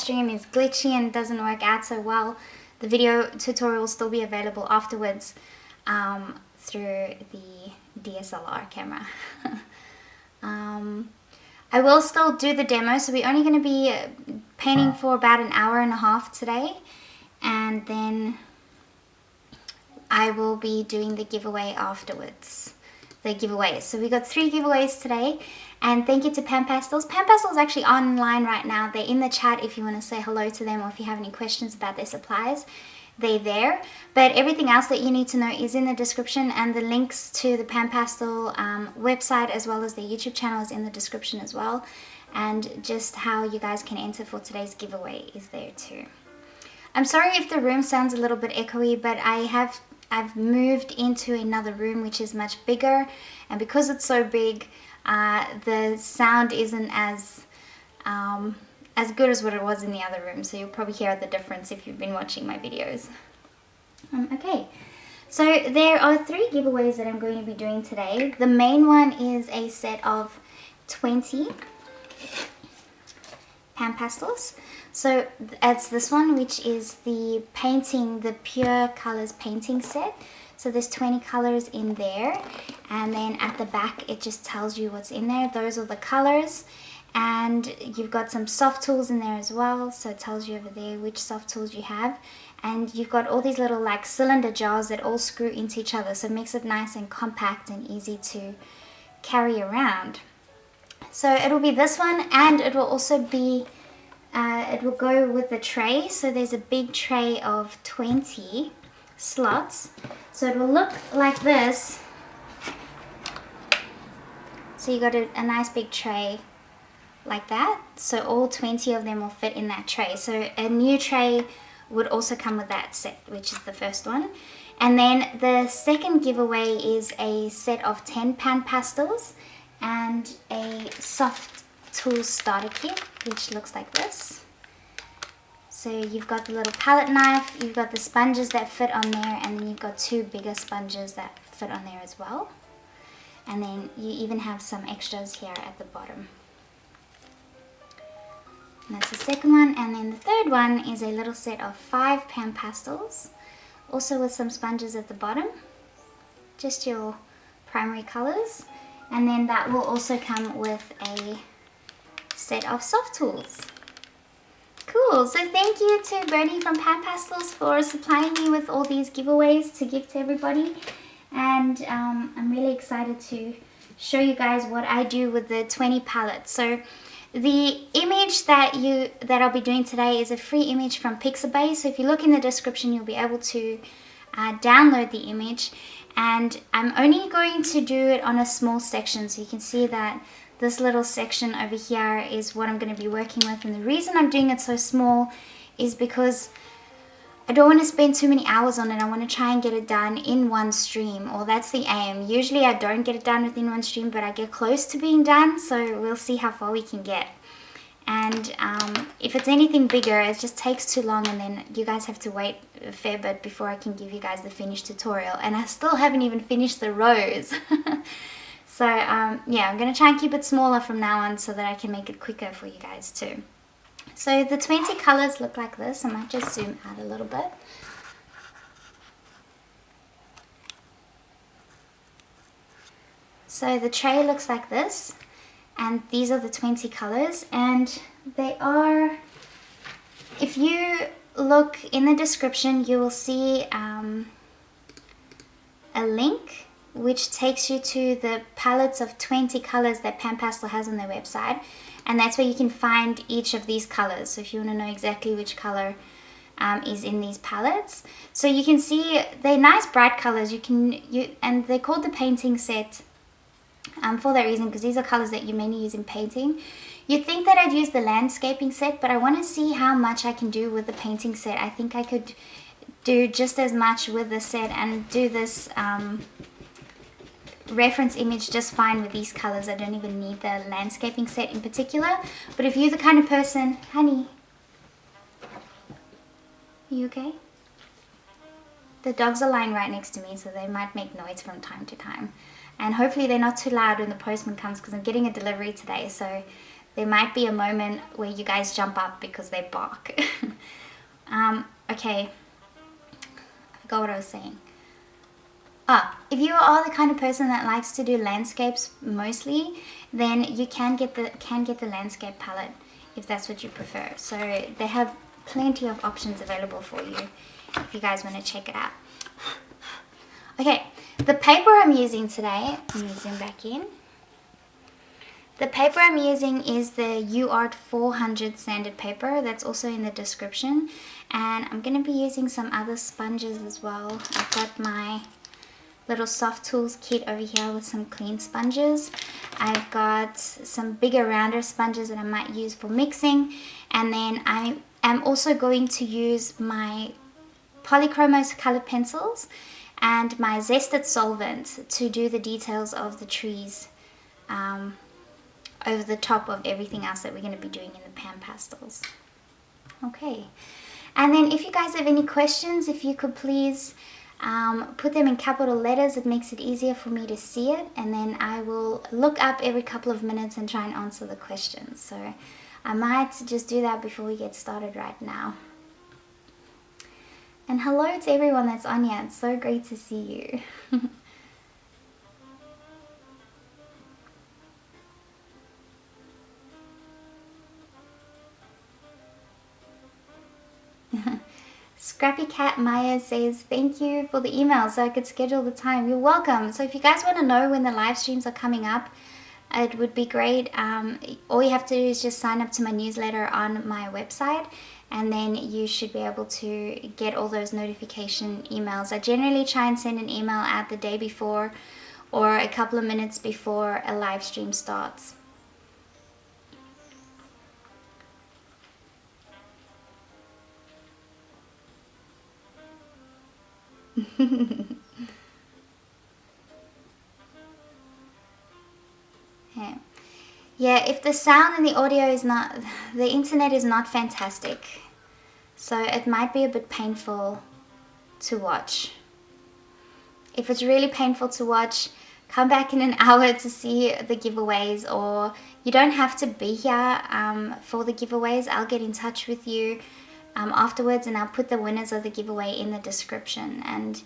stream is glitchy and doesn't work out so well, the video tutorial will still be available afterwards through the DSLR camera. I will still do the demo, so we're only going to be painting for about an hour and a half today, and then I will be doing the giveaway afterwards. The giveaways. So we got 3 giveaways today, and thank you to PanPastels. PanPastel is actually online right now. They're in the chat if you want to say hello to them, or if you have any questions about their supplies, they're there. But everything else that you need to know is in the description, and the links to the PanPastel website as well as their YouTube channel is in the description as well, and just how you guys can enter for today's giveaway is there too. I'm sorry if the room sounds a little bit echoey, but I've moved into another room which is much bigger, and because it's so big, the sound isn't as good as what it was in the other room, so you'll probably hear the difference if you've been watching my videos. Okay, so there are 3 giveaways that I'm going to be doing today. The main one is a set of 20 PanPastels. So it's this one, which is the Pure Colors painting set. So there's 20 colors in there, and then at the back it just tells you what's in there. Those are the colors, and you've got some Sofft Tools in there as well, so it tells you over there which Sofft Tools you have. And you've got all these little like cylinder jars that all screw into each other, so it makes it nice and compact and easy to carry around. So it'll be this one, and it will also be it will go with the tray. So there's a big tray of 20 slots, so it will look like this. So you got a nice big tray like that, so all 20 of them will fit in that tray. So a new tray would also come with that set, which is the first one. And then the second giveaway is a set of 10 PanPastels and a Sofft Tools starter kit, which looks like this. So you've got the little palette knife, you've got the sponges that fit on there, and then you've got 2 bigger sponges that fit on there as well. And then you even have some extras here at the bottom. And that's the second one. And then the third one is a little set of 5 PanPastels, also with some sponges at the bottom, just your primary colors. And then that will also come with a set of Sofft Tools. Cool, so thank you to Bernie from PanPastels for supplying me with all these giveaways to give to everybody. And I'm really excited to show you guys what I do with the 20 palettes. So the image that I'll be doing today is a free image from Pixabay. So if you look in the description, you'll be able to download the image. And I'm only going to do it on a small section, so you can see that this little section over here is what I'm going to be working with. And the reason I'm doing it so small is because I don't want to spend too many hours on it. I want to try and get it done in one stream, or that's the aim. Usually I don't get it done within one stream, but I get close to being done, so we'll see how far we can get. And if it's anything bigger, it just takes too long, and then you guys have to wait a fair bit before I can give you guys the finished tutorial. And I still haven't even finished the rows. So yeah, I'm going to try and keep it smaller from now on so that I can make it quicker for you guys too. So the 20 colors look like this. I might just zoom out a little bit. So the tray looks like this, and these are the 20 colors, and they are, if you look in the description, you will see a link which takes you to the palettes of 20 colors that PanPastel has on their website, and that's where you can find each of these colors. So if you want to know exactly which color is in these palettes, so you can see they're nice bright colors. And they're called the painting set for that reason, because these are colors that you mainly use in painting. You'd think that I'd use the landscaping set, but I want to see how much I can do with the painting set. I think I could do just as much with the set and do this reference image just fine with these colors. I don't even need the landscaping set in particular. But if you're the kind of person, honey, you okay? The dogs are lying right next to me, so they might make noise from time to time, and hopefully they're not too loud when the postman comes, because I'm getting a delivery today, so there might be a moment where you guys jump up because they bark. Okay, I forgot what I was saying. If you are the kind of person that likes to do landscapes mostly, then you can get the landscape palette if that's what you prefer. So they have plenty of options available for you if you guys want to check it out. Okay, the paper I'm using today, let me zoom back in. The paper I'm using is the Uart 400 sanded paper. That's also in the description. And I'm going to be using some other sponges as well. I've got my little Sofft Tools kit over here with some clean sponges. I've got some bigger, rounder sponges that I might use for mixing. And then I am also going to use my Polychromos colored pencils and my zested solvent to do the details of the trees over the top of everything else that we're going to be doing in the PanPastels. Okay, and then if you guys have any questions, if you could please put them in capital letters, it makes it easier for me to see it, and then I will look up every couple of minutes and try and answer the questions. So I might just do that before we get started right now. And hello to everyone that's on here, it's so great to see you. Scrappy Cat Maya says, thank you for the email so I could schedule the time. You're welcome. So if you guys want to know when the live streams are coming up, it would be great. All you have to do is just sign up to my newsletter on my website, and then you should be able to get all those notification emails. I generally try and send an email out the day before or a couple of minutes before a live stream starts. Yeah, if the sound and the audio is not, the internet is not fantastic, so it might be a bit painful to watch. If it's really painful to watch, come back in an hour to see the giveaways, or you don't have to be here for the giveaways. I'll get in touch with you afterwards, and I'll put the winners of the giveaway in the description. And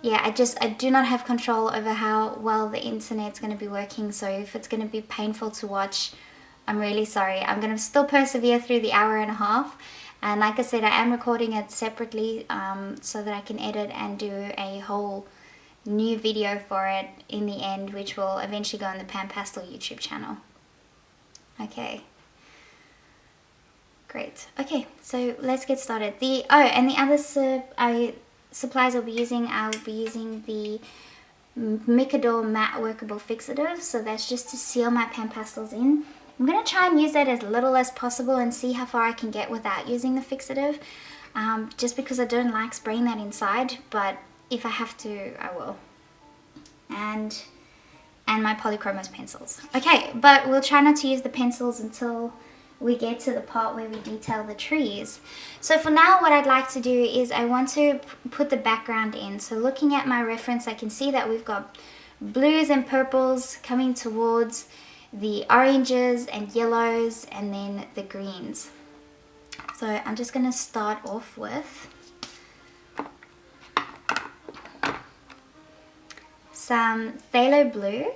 yeah, I do not have control over how well the internet's going to be working, so if it's going to be painful to watch, I'm really sorry. I'm going to still persevere through the hour and a half, and like I said, I am recording it separately so that I can edit and do a whole new video for it in the end, which will eventually go on the PanPastel YouTube channel. Okay. Great. Okay, so let's get started. And the other supplies I'll be using the Micador Matte workable fixative. So that's just to seal my PanPastels in. I'm going to try and use that as little as possible and see how far I can get without using the fixative. Just because I don't like spraying that inside, but if I have to, I will. And my Polychromos pencils. Okay, but we'll try not to use the pencils until we get to the part where we detail the trees. So for now, what I'd like to do is I want to put the background in. So looking at my reference, I can see that we've got blues and purples coming towards the oranges and yellows, and then the greens. So I'm just going to start off with some phthalo blue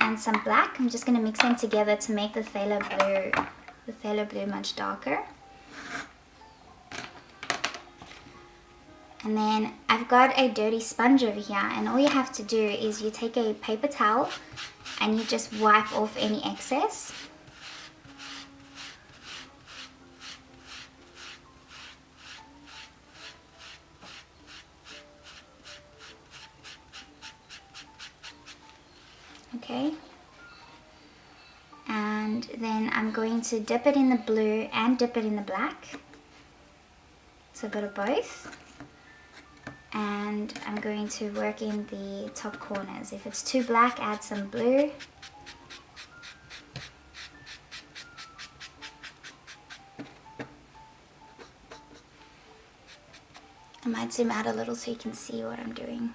and some black. I'm just going to mix them together to make the phthalo blue much darker. And then I've got a dirty sponge over here, and all you have to do is you take a paper towel and you just wipe off any excess. Okay, and then I'm going to dip it in the blue and dip it in the black, so a bit of both, and I'm going to work in the top corners. If it's too black, add some blue. I might zoom out a little so you can see what I'm doing.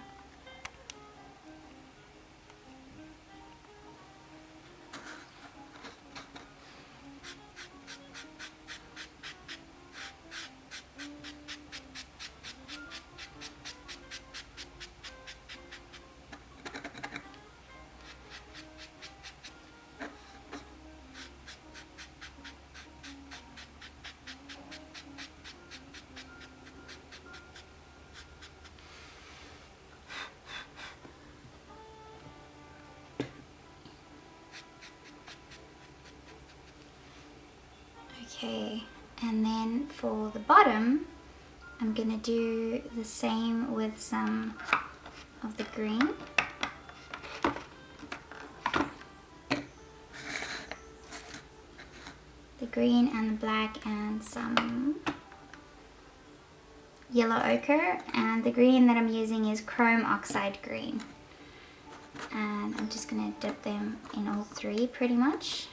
Okay, and then for the bottom, I'm gonna do the same with some of the green. The green and the black and some yellow ochre, and the green that I'm using is chrome oxide green. And I'm just gonna dip them in all three pretty much.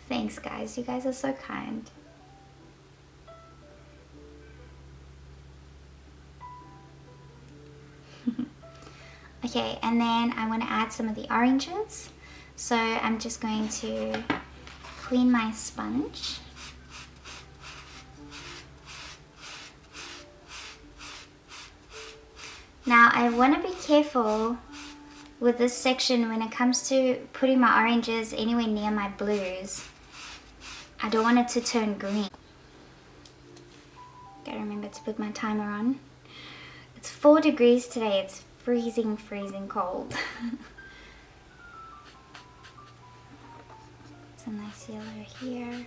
Thanks guys, you guys are so kind. Okay, and then I want to add some of the oranges. So I'm just going to clean my sponge. Now I want to be careful with this section when it comes to putting my oranges anywhere near my blues. I don't want it to turn green. Gotta remember to put my timer on. It's 4 degrees today. It's freezing, freezing cold. It's a nice yellow here.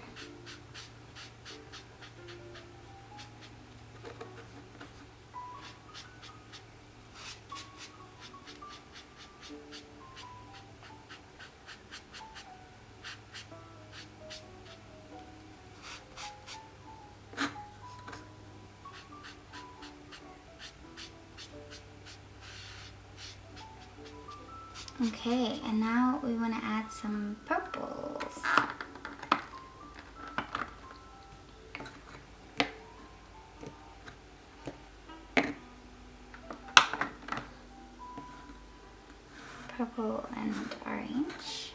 Okay, and now we want to add some purples. Purple and orange.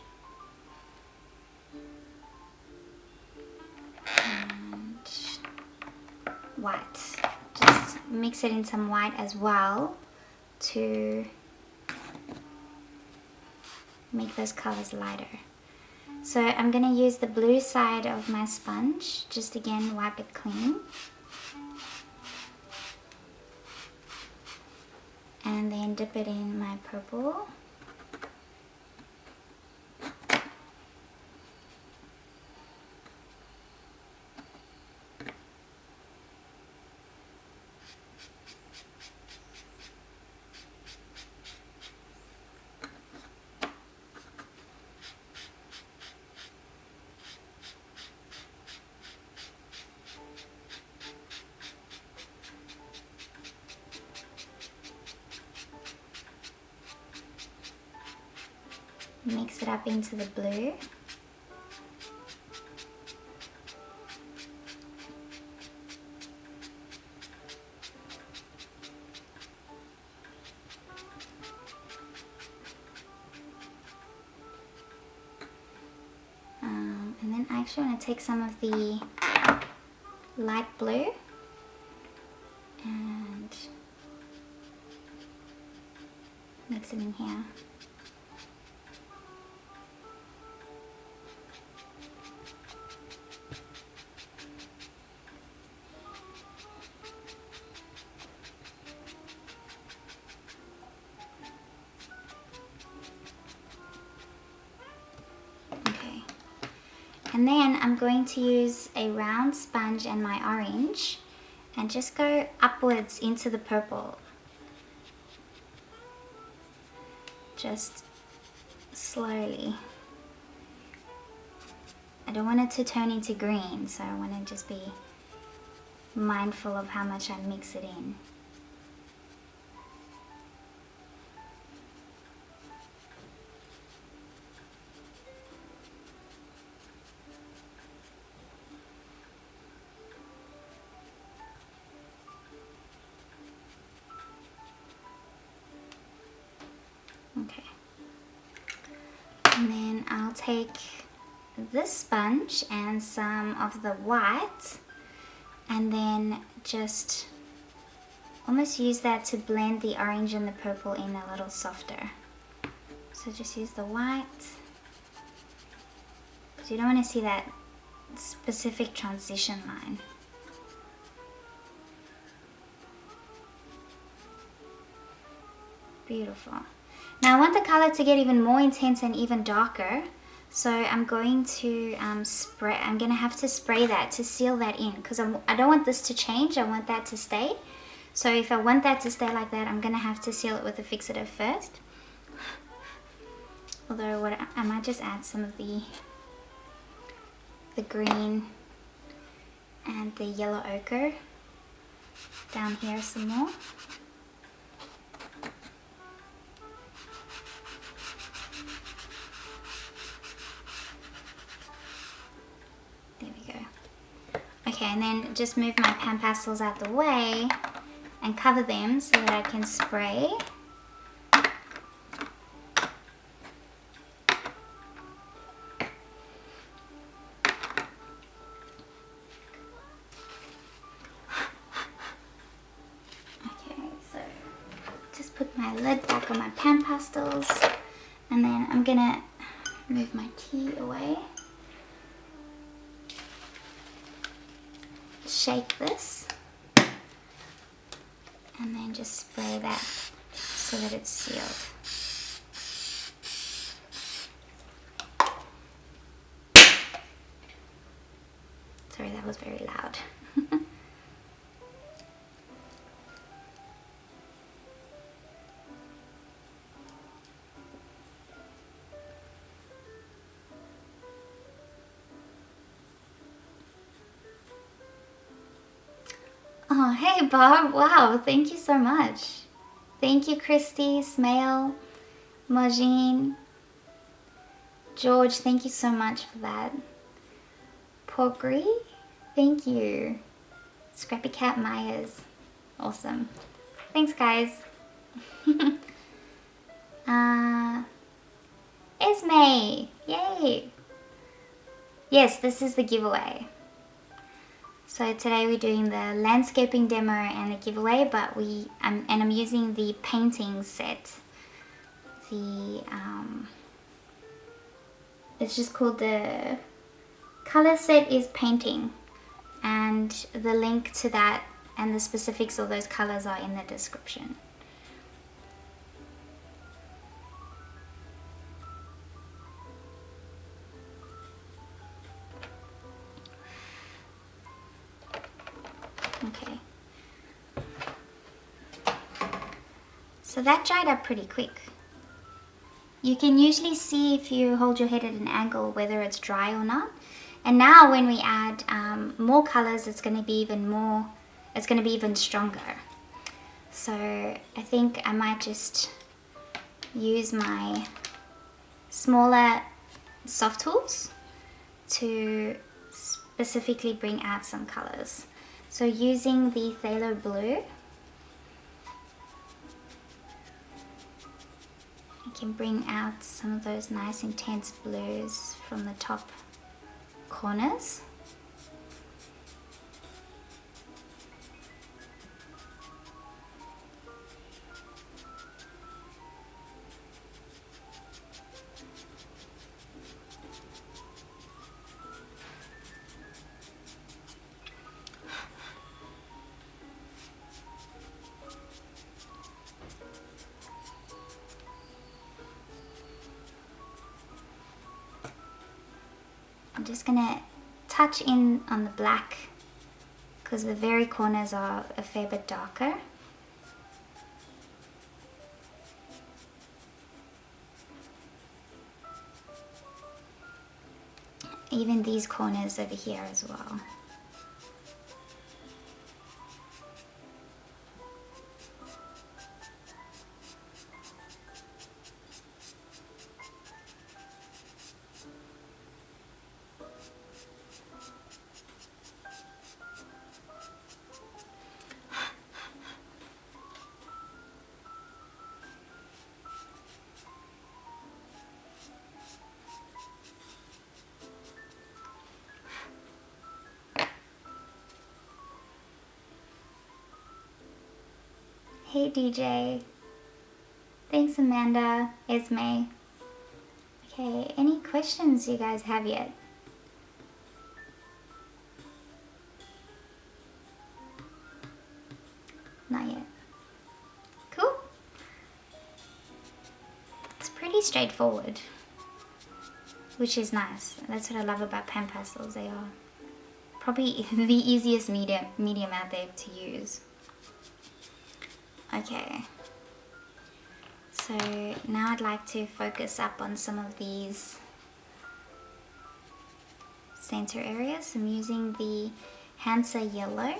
And white. Just mix it in some white as well to make those colors lighter. So I'm going to use the blue side of my sponge, just again wipe it clean, and then dip it in my purple. Mix it up into the blue. And then I actually want to take some of the light blue and mix it in here. And then I'm going to use a round sponge and my orange and just go upwards into the purple. Just slowly. I don't want it to turn into green, so I want to just be mindful of how much I mix it in. And then I'll take this sponge and some of the white and then just almost use that to blend the orange and the purple in a little softer. So just use the white, because you don't want to see that specific transition line. Beautiful. Now I want the color to get even more intense and even darker, so I'm going to I'm going to have to spray that to seal that in, because I don't want this to change, I want that to stay. So if I want that to stay like that, I'm going to have to seal it with a fixative first. Although I might just add some of the green and the yellow ochre down here some more. There we go. Okay, and then just move my PanPastels out the way and cover them so that I can spray. Put my lid back on my PanPastels, and then I'm gonna move my tea away. Shake this, and then just spray that so that it's sealed. Sorry, that was very loud. Oh, hey Bob, wow, thank you so much. Thank you, Christy, Smail, Majin, George, thank you so much for that. Pogri, thank you. Scrappy Cat Myers, awesome. Thanks, guys. Esme, yay. Yes, this is the giveaway. So today we're doing the landscaping demo and the giveaway, but I'm using the painting set. It's just called, the color set is painting, and the link to that and the specifics of those colors are in the description. Okay, so that dried up pretty quick. You can usually see if you hold your head at an angle whether it's dry or not. And now when we add more colors, it's going to be even stronger. So I think I might just use my smaller Sofft Tools to specifically bring out some colors. So using the phthalo blue, I can bring out some of those nice intense blues from the top corners. I'm just gonna touch in on the black because the very corners are a fair bit darker. Even these corners over here as well. Hey DJ. Thanks Amanda, Esme. Okay, any questions you guys have yet? Not yet. Cool. It's pretty straightforward, which is nice. That's what I love about PanPastels. They are probably the easiest medium out there to use. Okay. So now I'd like to focus up on some of these center areas. I'm using the Hansa yellow.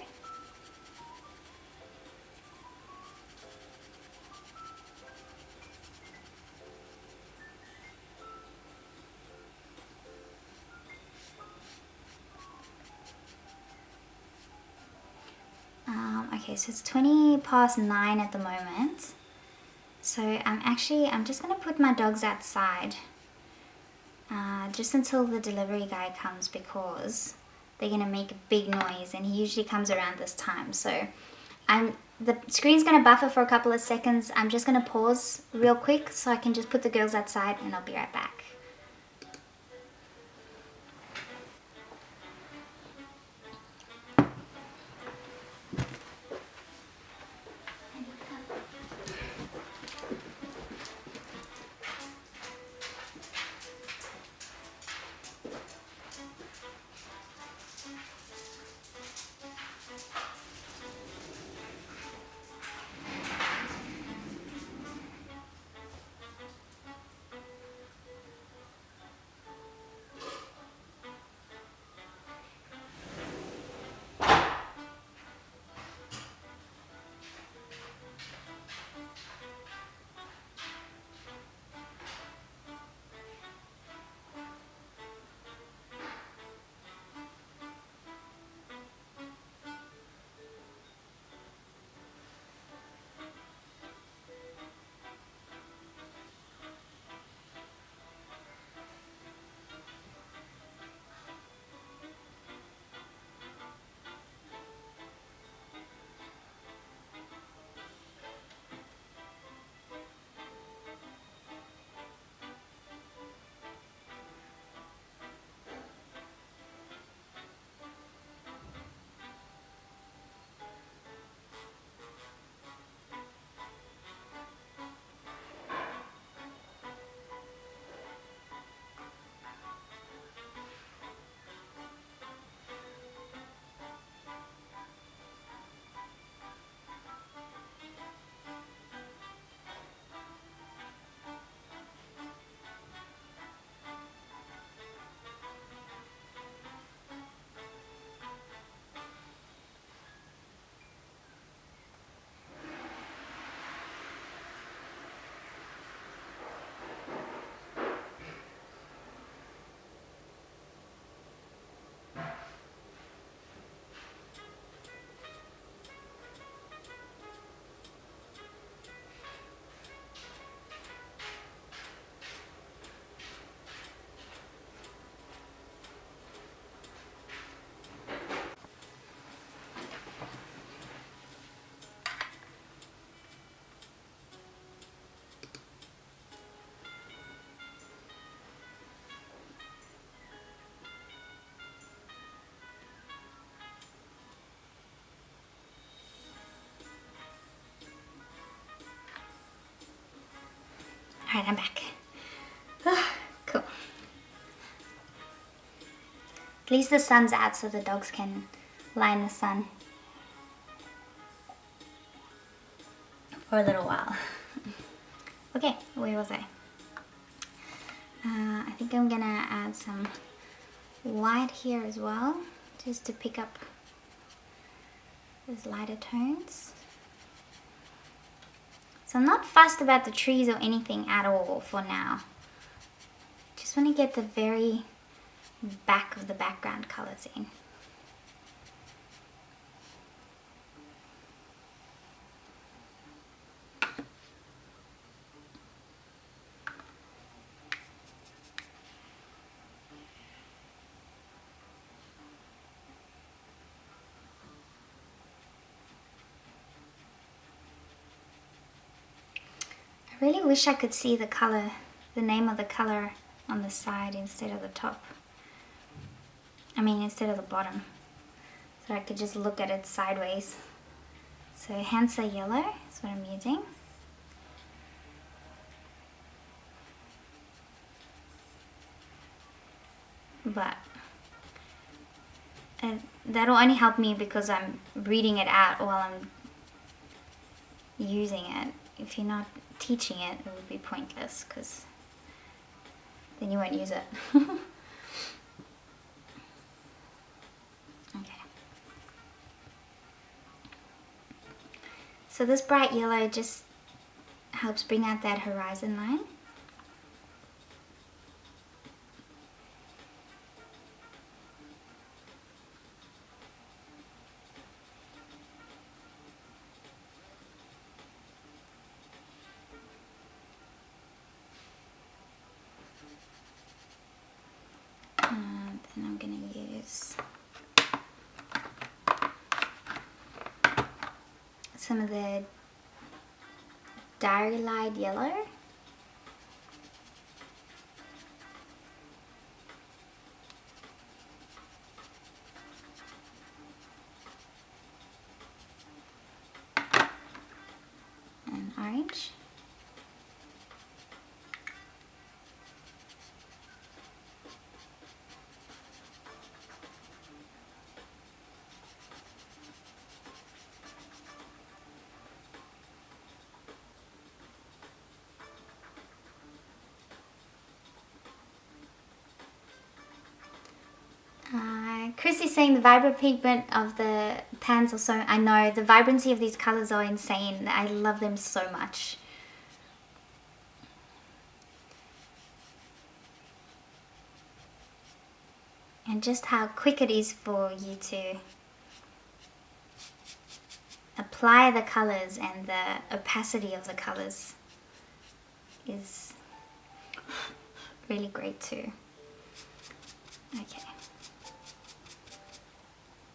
Okay, so it's 20 past 9 at the moment. So I'm just gonna put my dogs outside just until the delivery guy comes, because they're gonna make a big noise and he usually comes around this time. So the screen's gonna buffer for a couple of seconds. I'm just gonna pause real quick so I can just put the girls outside and I'll be right back. Alright, I'm back. Cool. At least the sun's out so the dogs can lie in the sun for a little while. Okay, where was I? I think I'm gonna add some white here as well, just to pick up those lighter tones. So I'm not fussed about the trees or anything at all for now. Just want to get the very back of the background colors in. really wish I could see the color, the name of the color on the side instead of the top. I mean, instead of the bottom. So I could just look at it sideways. So Hansa Yellow is what I'm using. But that'll only help me because I'm reading it out while I'm using it. If you're not teaching it, it would be pointless because then you won't use it. Okay. So this bright yellow just helps bring out that horizon line. And then I'm going to use some of the Diary Light Yellow. And orange. Chris is saying the vibrant pigment of the pans are so... I know, the vibrancy of these colors are insane. I love them so much. And just how quick it is for you to apply the colors, and the opacity of the colors is really great too. Okay.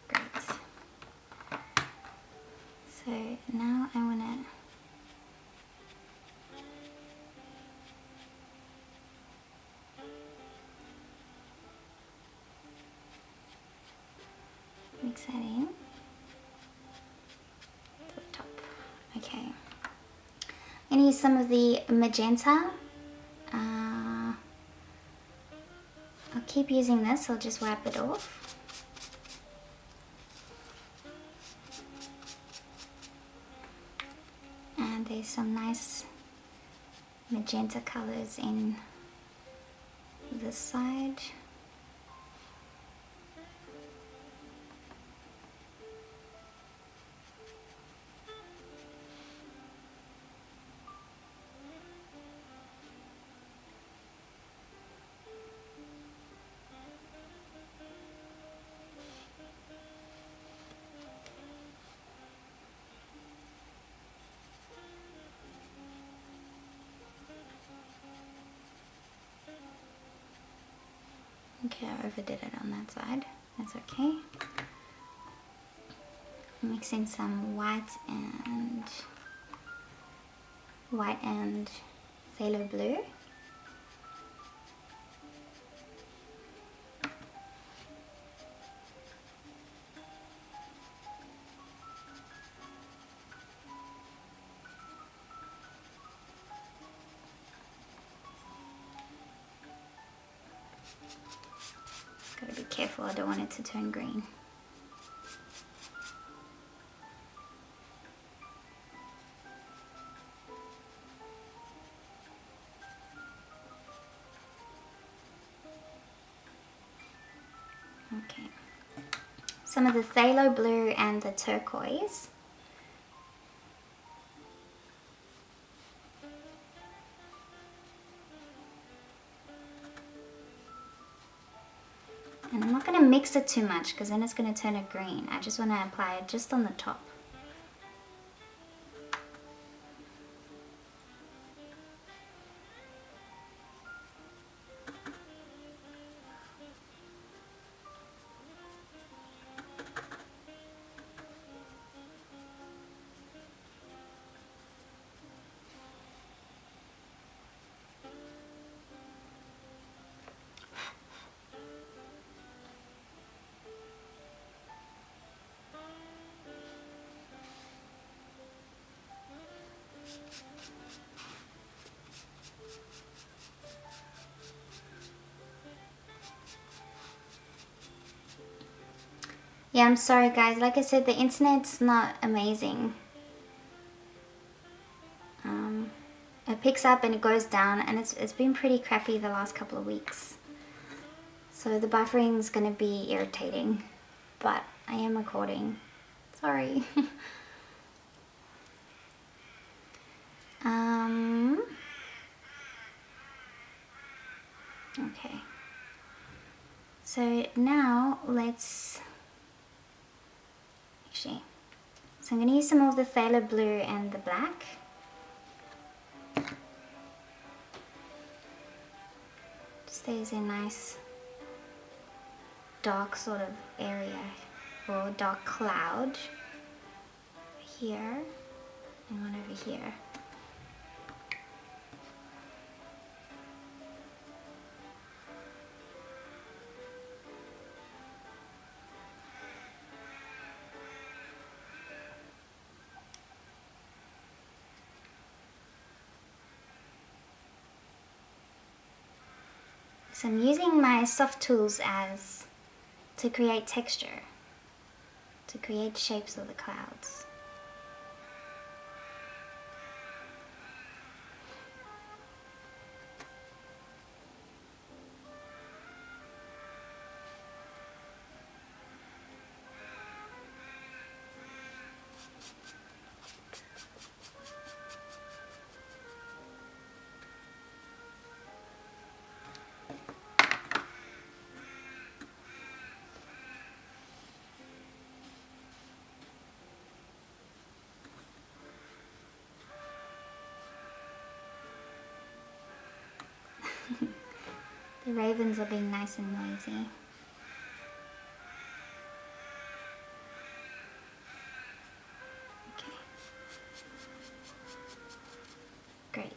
Great. So now I want to mix that in to the top. Okay. I'm going to use some of the magenta. I'll keep using this, I'll just wipe it off. And there's some nice magenta colors in this side. Okay, I overdid it on that side. That's okay. Mix in some white and phthalo blue. Gotta be careful, I don't want it to turn green. Okay. Some of the phthalo blue and the turquoise. And I'm not going to mix it too much because then it's going to turn it green. I just want to apply it just on the top. Yeah, I'm sorry guys, like I said, the internet's not amazing. It picks up and it goes down, and it's been pretty crappy the last couple of weeks. So the buffering's gonna be irritating, but I am recording. Sorry. Okay. So now let's so I'm going to use some of the phthalo blue and the black. Just there's a nice dark sort of area, or dark cloud here and one over here. So I'm using my Sofft Tools to create texture, to create shapes of the clouds. The ravens are being nice and noisy. Okay. Great.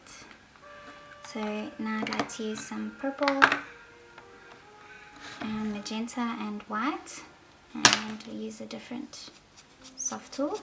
So now I'd like to use some purple and magenta and white, and we'll use a different Sofft tool.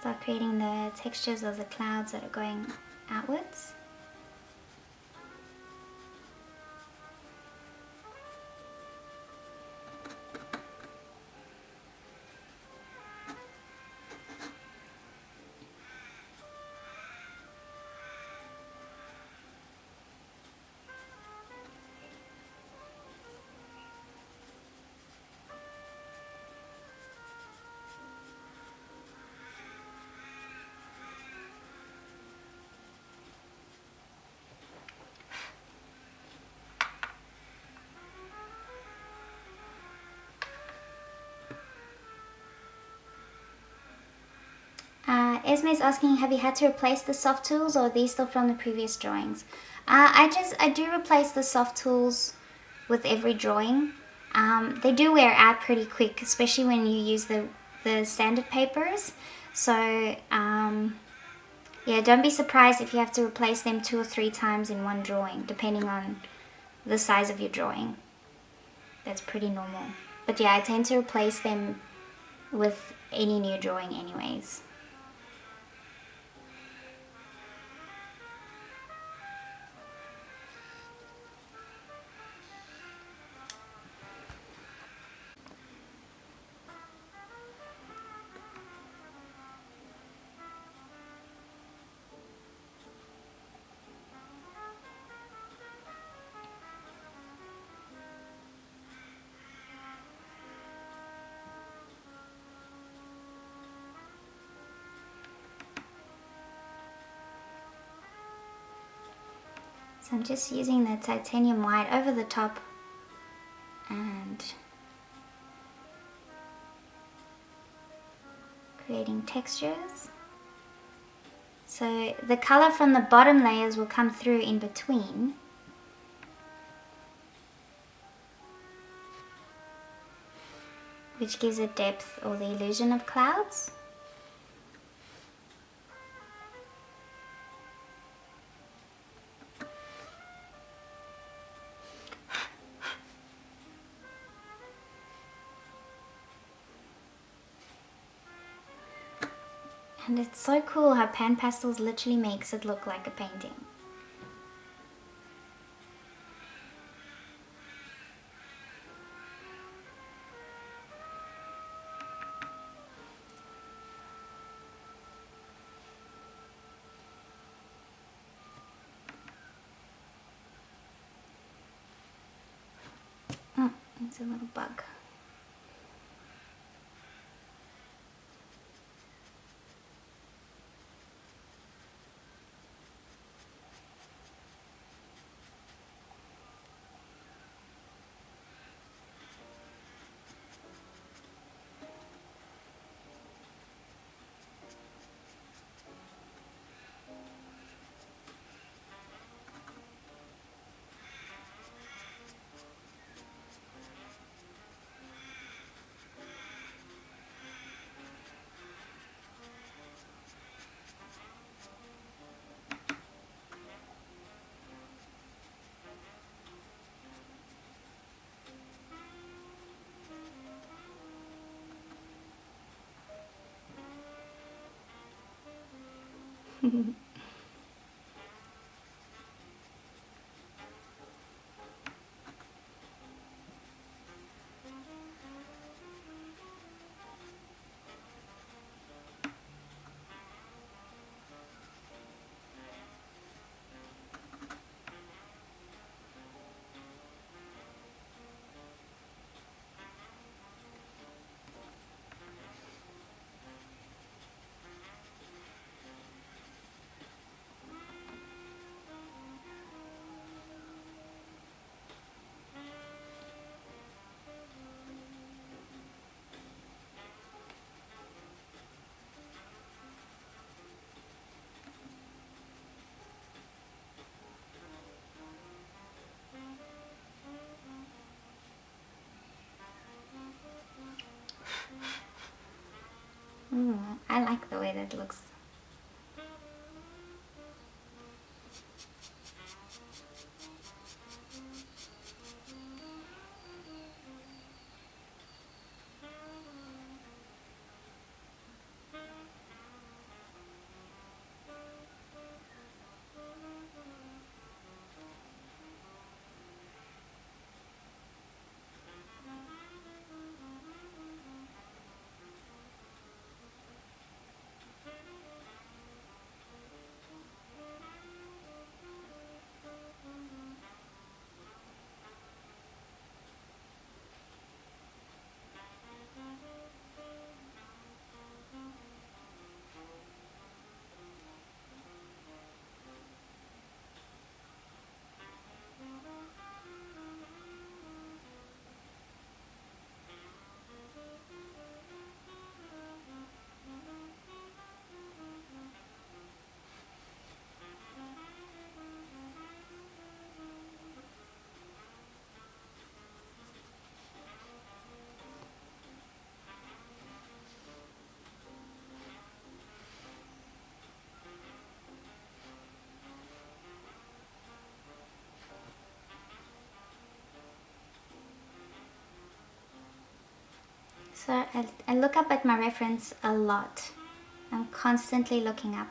Start creating the textures of the clouds that are going outwards. Esme's asking, have you had to replace the Sofft Tools, or are these still from the previous drawings? I do replace the Sofft Tools with every drawing. They do wear out pretty quick, especially when you use the standard papers. So yeah, don't be surprised if you have to replace them 2 or 3 times in one drawing, depending on the size of your drawing. That's pretty normal. But yeah, I tend to replace them with any new drawing anyways. So I'm just using the titanium white over the top and creating textures. So the color from the bottom layers will come through in between. which gives it depth or the illusion of clouds. And it's so cool how PanPastels literally makes it look like a painting. Oh, it's a little bug. Ooh, I like the way that looks. So I look up at my reference a lot. I'm constantly looking up.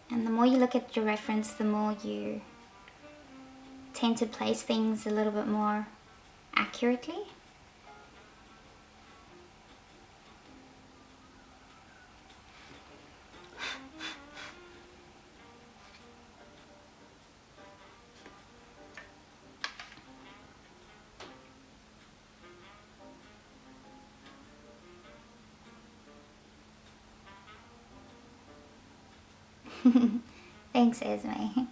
And the more you look at your reference, the more you tend to place things a little bit more accurately. Thanks, Esme.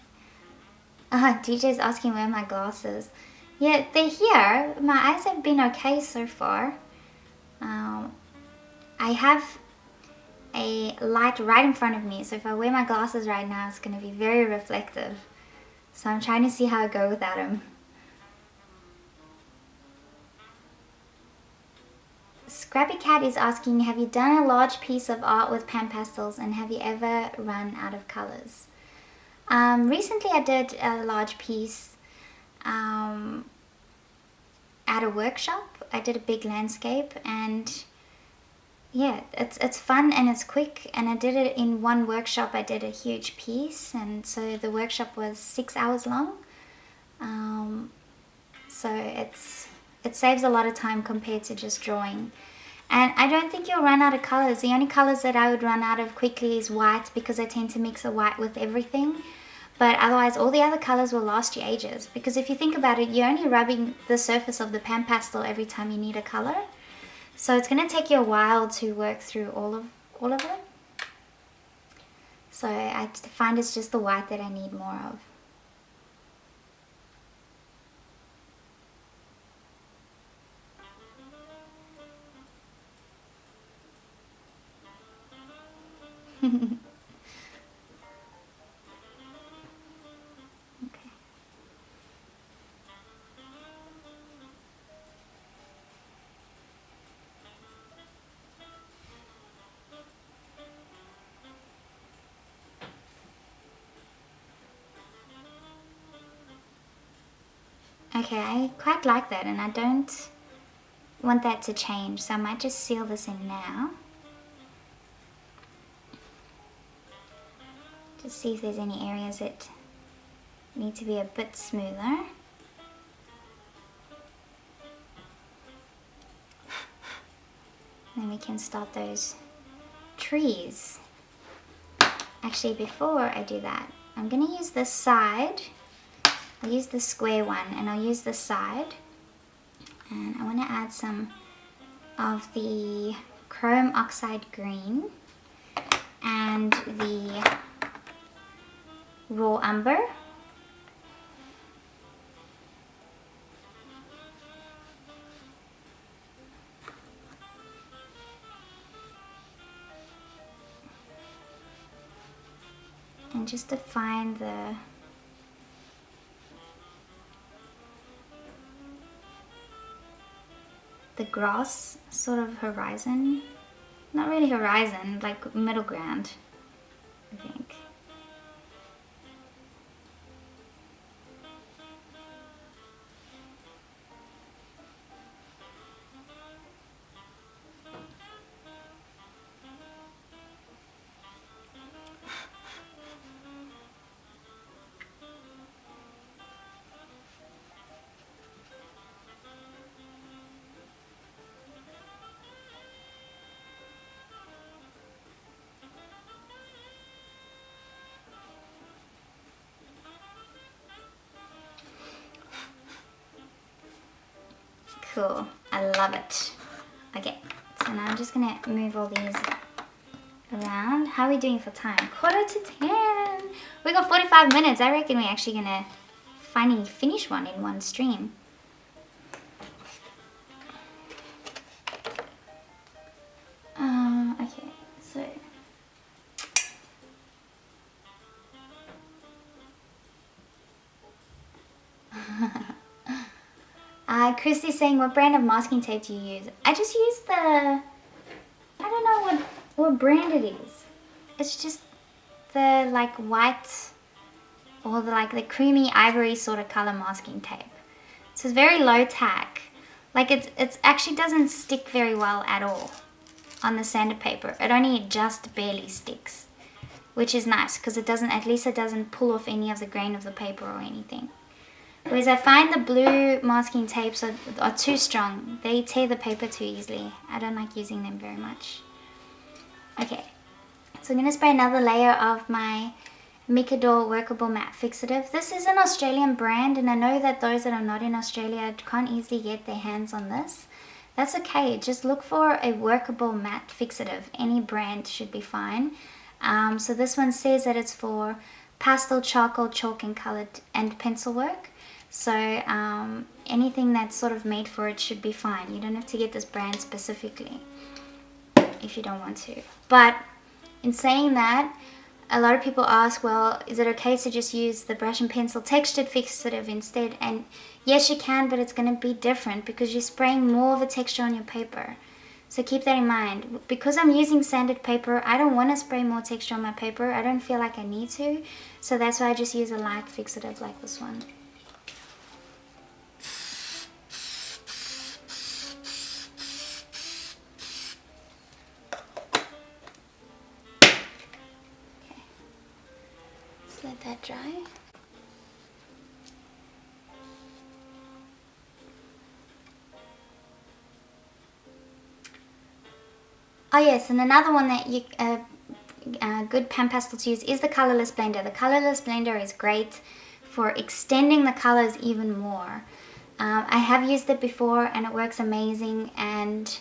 DJ's asking where are my glasses. Yeah, they're here. My eyes have been okay so far. I have a light right in front of me, so if I wear my glasses right now, it's going to be very reflective. So I'm trying to see how I go without them. Scrappy Cat is asking, have you done a large piece of art with PanPastels and have you ever run out of colors? Recently I did a large piece at a workshop. I did a big landscape, and yeah, it's fun and it's quick, and I did it in one workshop. I did a huge piece, and so the workshop was 6 hours long. So it saves a lot of time compared to just drawing. And I don't think you'll run out of colors. The only colors that I would run out of quickly is white, because I tend to mix a white with everything. But otherwise, all the other colors will last you ages. Because if you think about it, you're only rubbing the surface of the PanPastel every time you need a color. So it's going to take you a while to work through all of it. So I find it's just the white that I need more of. Okay, I quite like that, and I don't want that to change, so I might just seal this in now. Just see if there's any areas that need to be a bit smoother. Then we can start those trees. Actually, before I do that, I'm going to use this side. I'll use the square one, and I'll use this side. And I want to add some of the chrome oxide green and the raw umber. And just define the grass sort of horizon. Not really horizon, like middle ground, I think. Cool, I love it. Okay, so now I'm just gonna move all these around. How are we doing for time? 9:45. We got 45 minutes. I reckon we're actually gonna finally finish one in one stream. Okay, so Christy's saying, what brand of masking tape do you use? I just use the, I don't know what brand it is. It's just the like white or the creamy ivory sort of color masking tape. So it's very low tack. Like it's actually doesn't stick very well at all on the sandpaper. It only just barely sticks, which is nice because it doesn't, at least it doesn't pull off any of the grain of the paper or anything. Whereas I find the blue masking tapes are too strong. They tear the paper too easily. I don't like using them very much. Okay, so I'm going to spray another layer of my Micador Workable Matte Fixative. This is an Australian brand, and I know that those that are not in Australia can't easily get their hands on this. That's okay. Just look for a Workable Matte Fixative. Any brand should be fine. So this one says that it's for pastel, charcoal, chalk and colored and pencil work. So anything that's sort of made for it should be fine. You don't have to get this brand specifically if you don't want to. But in saying that, a lot of people ask, well, is it okay to just use the brush and pencil textured fixative instead? And yes, you can, but it's going to be different because you're spraying more of a texture on your paper. So keep that in mind. Because I'm using sanded paper, I don't want to spray more texture on my paper. I don't feel like I need to. So that's why I just use a light fixative like this one. Okay. Just let that dry. Oh yes, and another one that you good PanPastel to use is the colorless blender. The colorless blender is great for extending the colors even more. I have used it before and it works amazing, and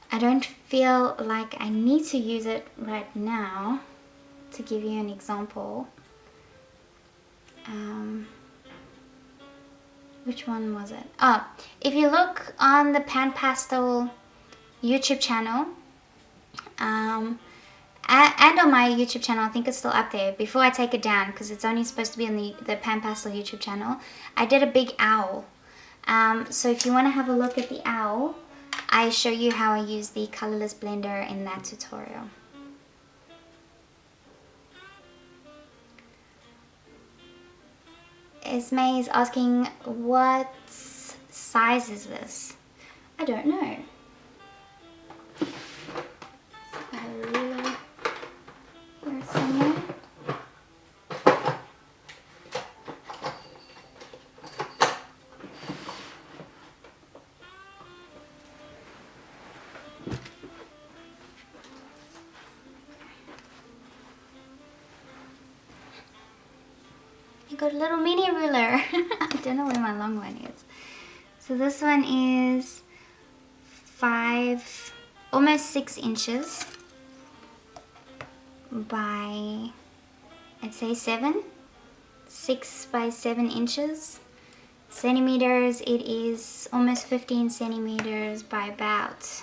I don't feel like I need to use it right now. To give you an example, which one was it? Oh, if you look on the PanPastel YouTube channel, and on my YouTube channel, I think it's still up there, before I take it down, because it's only supposed to be on the PanPastel YouTube channel, I did a big owl. So if you want to have a look at the owl, I show you how I use the colorless blender in that tutorial. Esme is asking, what size is this? I don't know. Here somewhere. I got a little mini ruler. I don't know where my long one is. So this one is 5, almost 6 inches by, I'd say 6 by 7 inches. Centimeters, it is almost 15 centimeters by about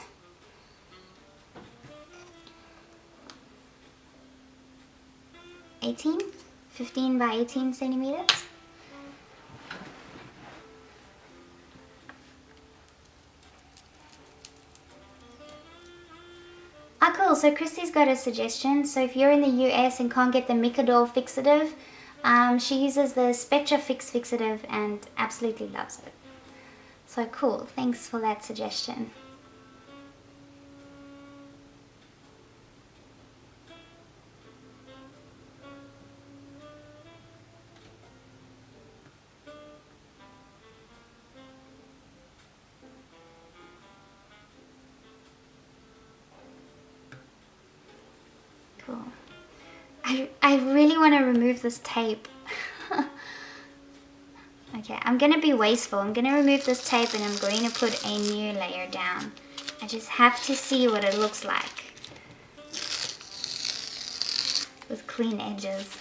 15 by 18 centimeters. Ah, cool. So Christy's got a suggestion. So if you're in the US and can't get the Micador fixative, she uses the Spectra Fix fixative and absolutely loves it. So cool. Thanks for that suggestion. Cool. I really want to remove this tape. Okay, I'm going to be wasteful. I'm going to remove this tape and I'm going to put a new layer down. I just have to see what it looks like with clean edges.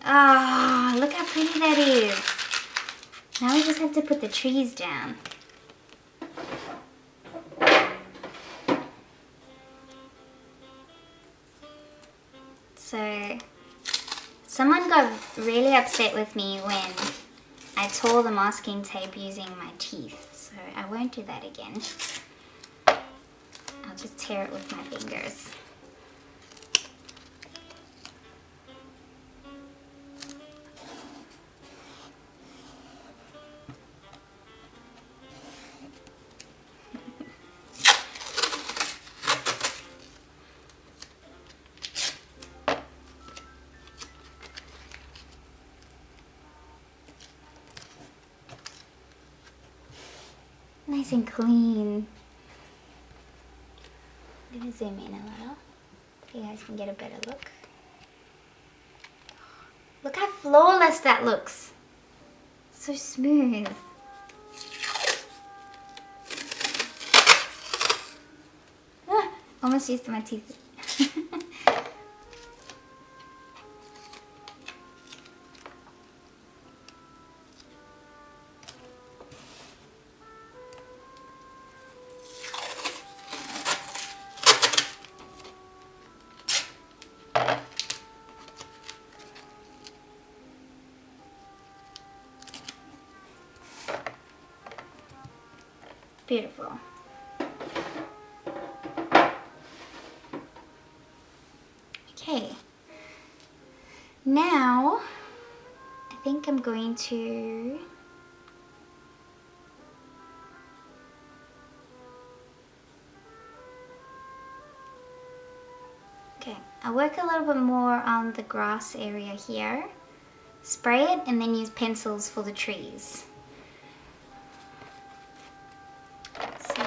Ah, look how pretty that is. Now we just have to put the trees down. So, someone got really upset with me when I tore the masking tape using my teeth. So I won't do that again. I'll just tear it with my fingers. Nice and clean. I'm gonna zoom in a little so you guys can get a better look. Look how flawless that looks. So smooth. Ah, almost used my teeth. Beautiful. Okay. Now, I think I'm going to I'll work a little bit more on the grass area here. Spray it and then use pencils for the trees. So,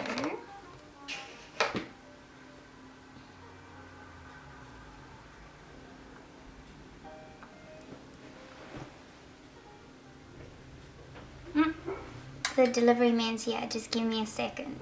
the delivery man's here, just give me a second.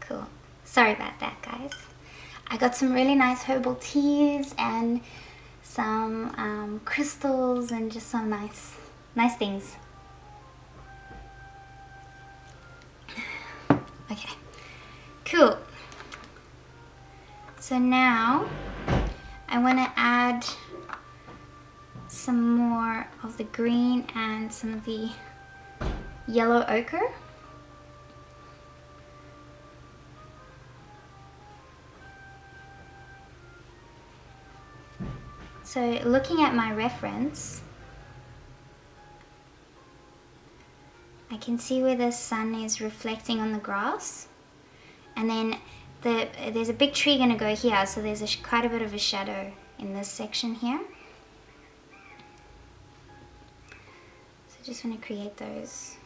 Cool. Sorry about that, guys. I got some really nice herbal teas and some crystals and just some nice things. Okay, cool. So now I want to add some more of the green and some of the yellow ochre. So looking at my reference, I can see where the sun is reflecting on the grass, and then there's a big tree going to go here, so there's quite a bit of a shadow in this section here. So I just want to create those,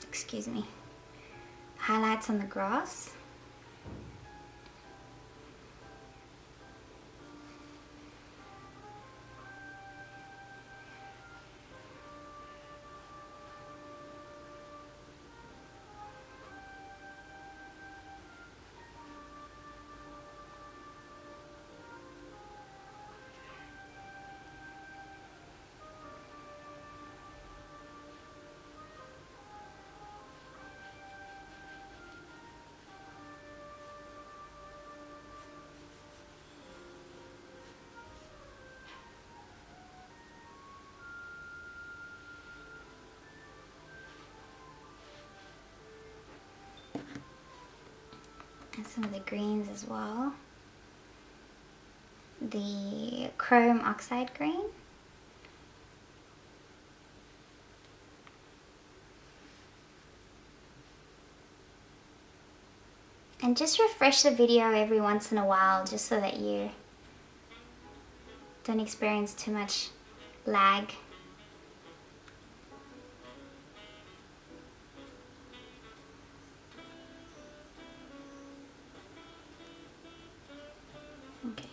excuse me, highlights on the grass. And some of the greens as well. the chrome oxide green. And just refresh the video every once in a while, just so that you don't experience too much lag. Okay.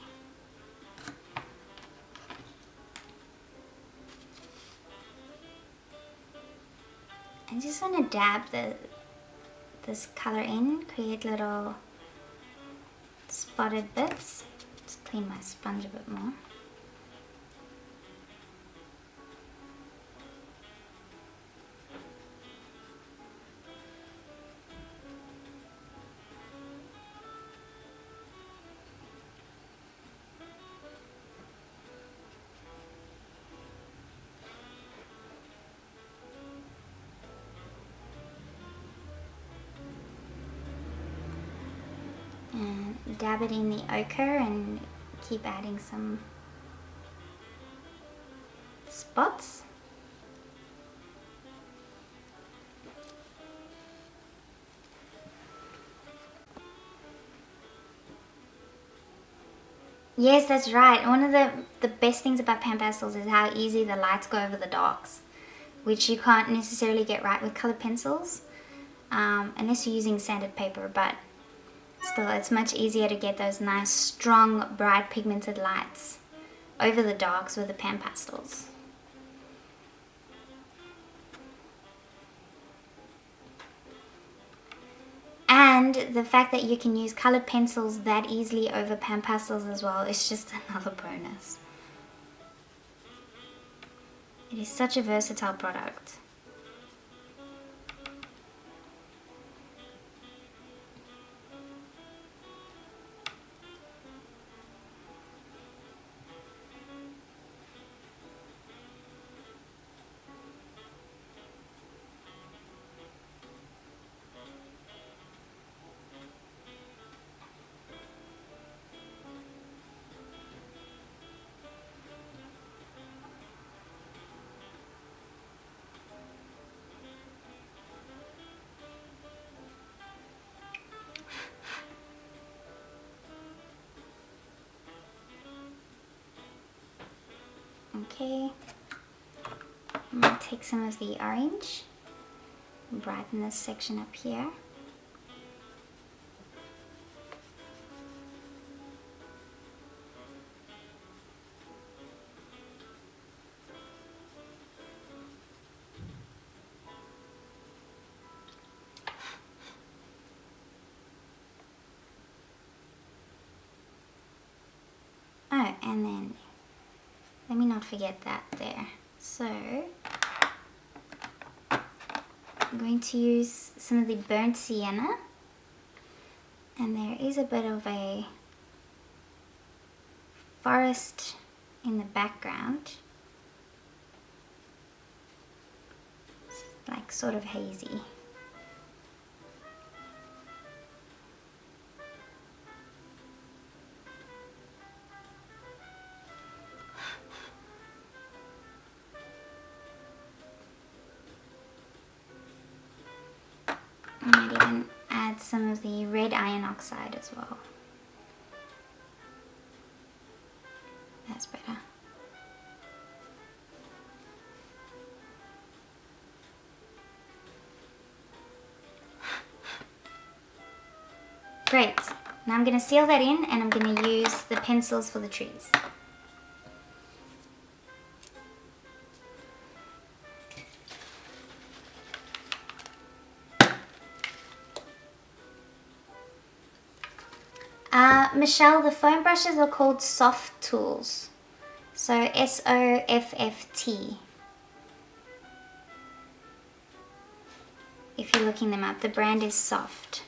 I just want to dab this color in, create little spotted bits. Just clean my sponge a bit more. And dab it in the ochre and keep adding some spots. Yes, that's right. One of the best things about PanPastels is how easy the lights go over the darks, which you can't necessarily get right with colored pencils, unless you're using sanded paper, but still it's much easier to get those nice, strong, bright pigmented lights over the darks with the PanPastels. And the fact that you can use colored pencils that easily over PanPastels as well is just another bonus. It is such a versatile product. Okay, I'm going to take some of the orange and brighten this section up here. Oh, and then let me not forget that there. So I'm going to use some of the burnt sienna, and there is a bit of a forest in the background. It's like sort of hazy. I might even add some of the red iron oxide as well. That's better. Great. Now I'm going to seal that in, and I'm going to use the pencils for the trees. Michelle, the foam brushes are called Sofft Tools. So S-O-F-F-T. If you're looking them up, the brand is Sofft.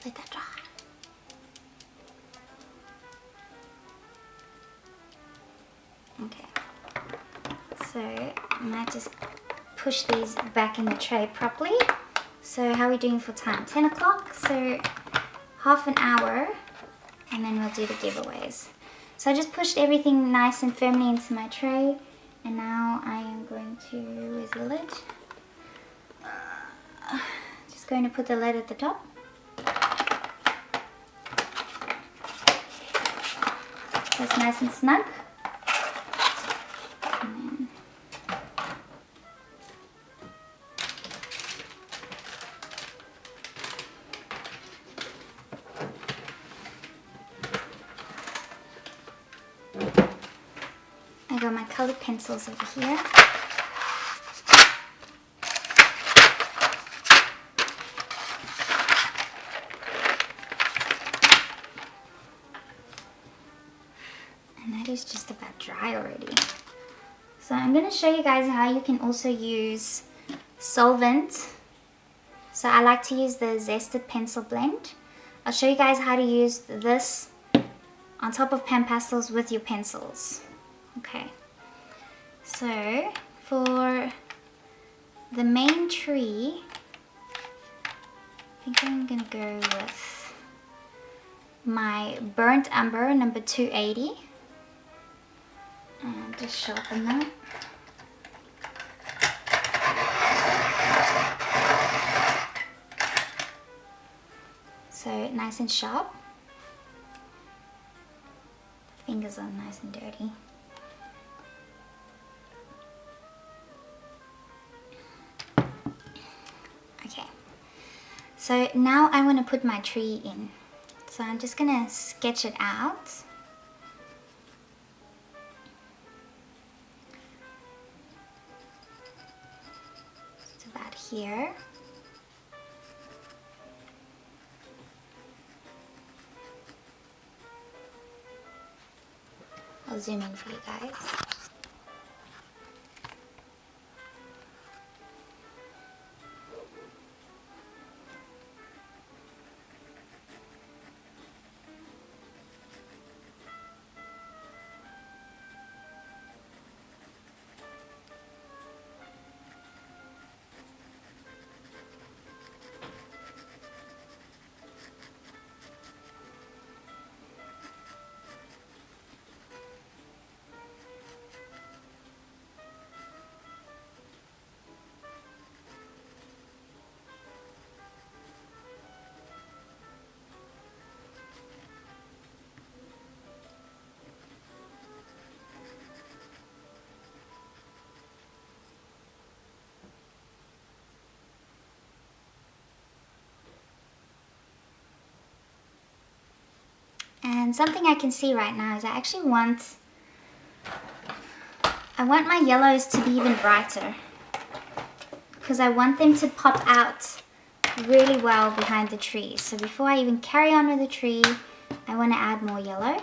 Let that dry. So I might just push these back in the tray properly. So how are we doing for time? 10 o'clock, so half an hour, and then we'll do the giveaways. So I just pushed everything nice and firmly into my tray, and now I am going to, where's the lid? Just going to put the lid at the top. So it's nice and snug. And I got my colored pencils over here. And that is just about dry already. So I'm going to show you guys how you can also use solvent. So I like to use the Zested Pencil Blend. I'll show you guys how to use this on top of PanPastels with your pencils. Okay, so for the main tree, I think I'm going to go with my Burnt Umber number 280. And just sharpen that. So nice and sharp. Fingers are nice and dirty. Okay, so now I want to put my tree in. So I'm just going to sketch it out. Just about here. I'll zoom in for you guys. And something I can see right now is I actually want my yellows to be even brighter, because I want them to pop out really well behind the tree. So before I even carry on with the tree, I want to add more yellow.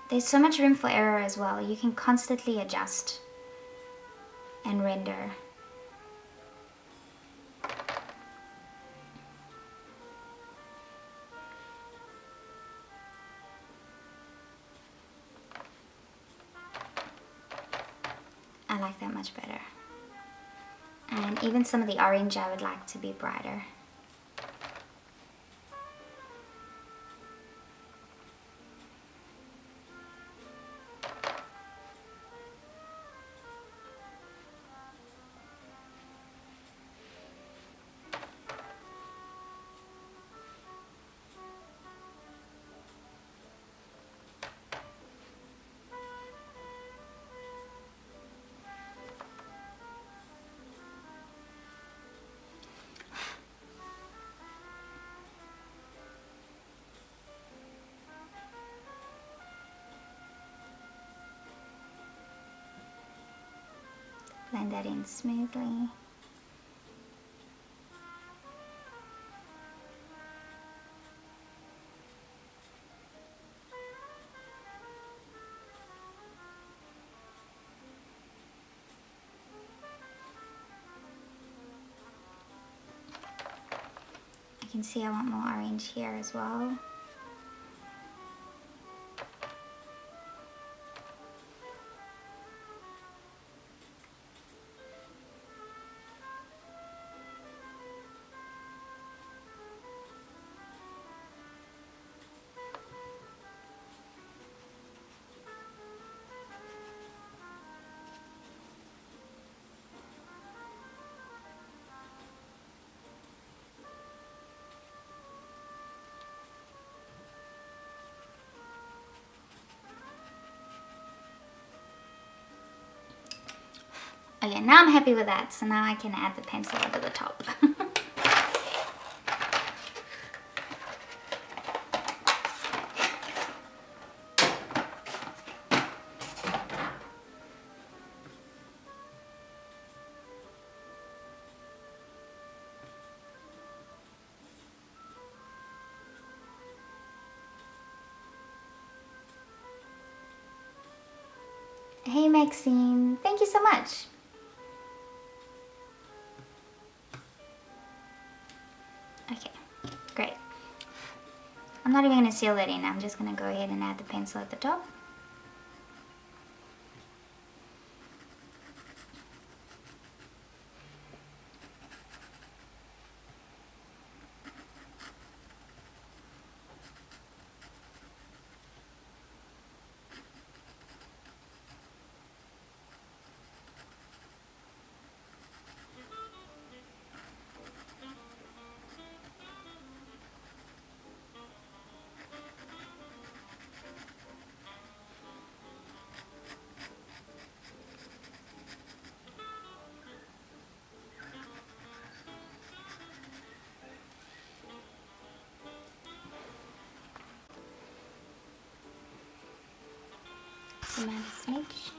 There's so much room for error as well. You can constantly adjust and render. I like that much better. And even some of the orange I would like to be brighter. Blend that in smoothly. You can see I want more orange here as well. Okay, now I'm happy with that, so now I can add the pencil over the top. Hey Maxine, thank you so much. Okay, great. I'm not even going to seal that in, I'm just going to go ahead and add the pencil at the top. Some add a smidge.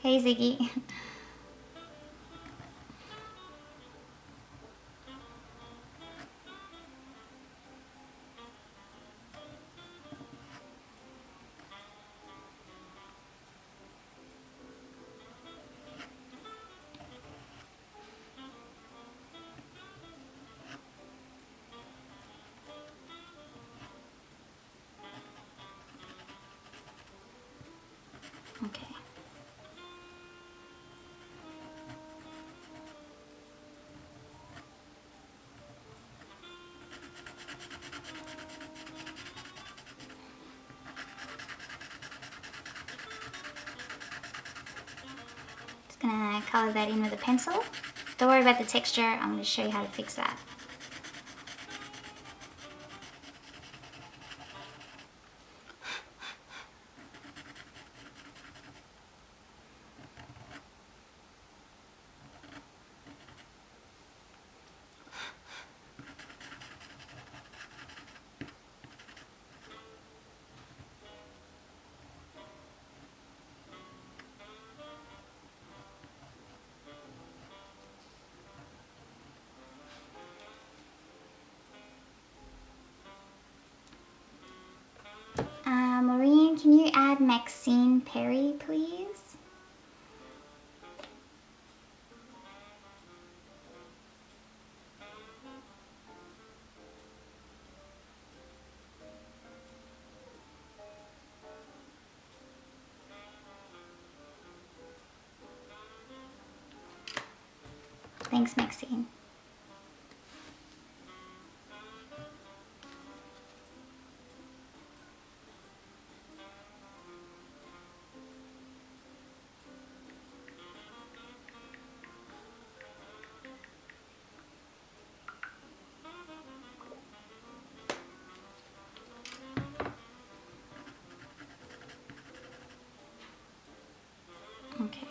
Hey Ziggy. Okay. color that in with a pencil. Don't worry about the texture, I'm going to show you how to fix that. Maureen, can you add Maxine Perry, please? Thanks, Maxine. Okay.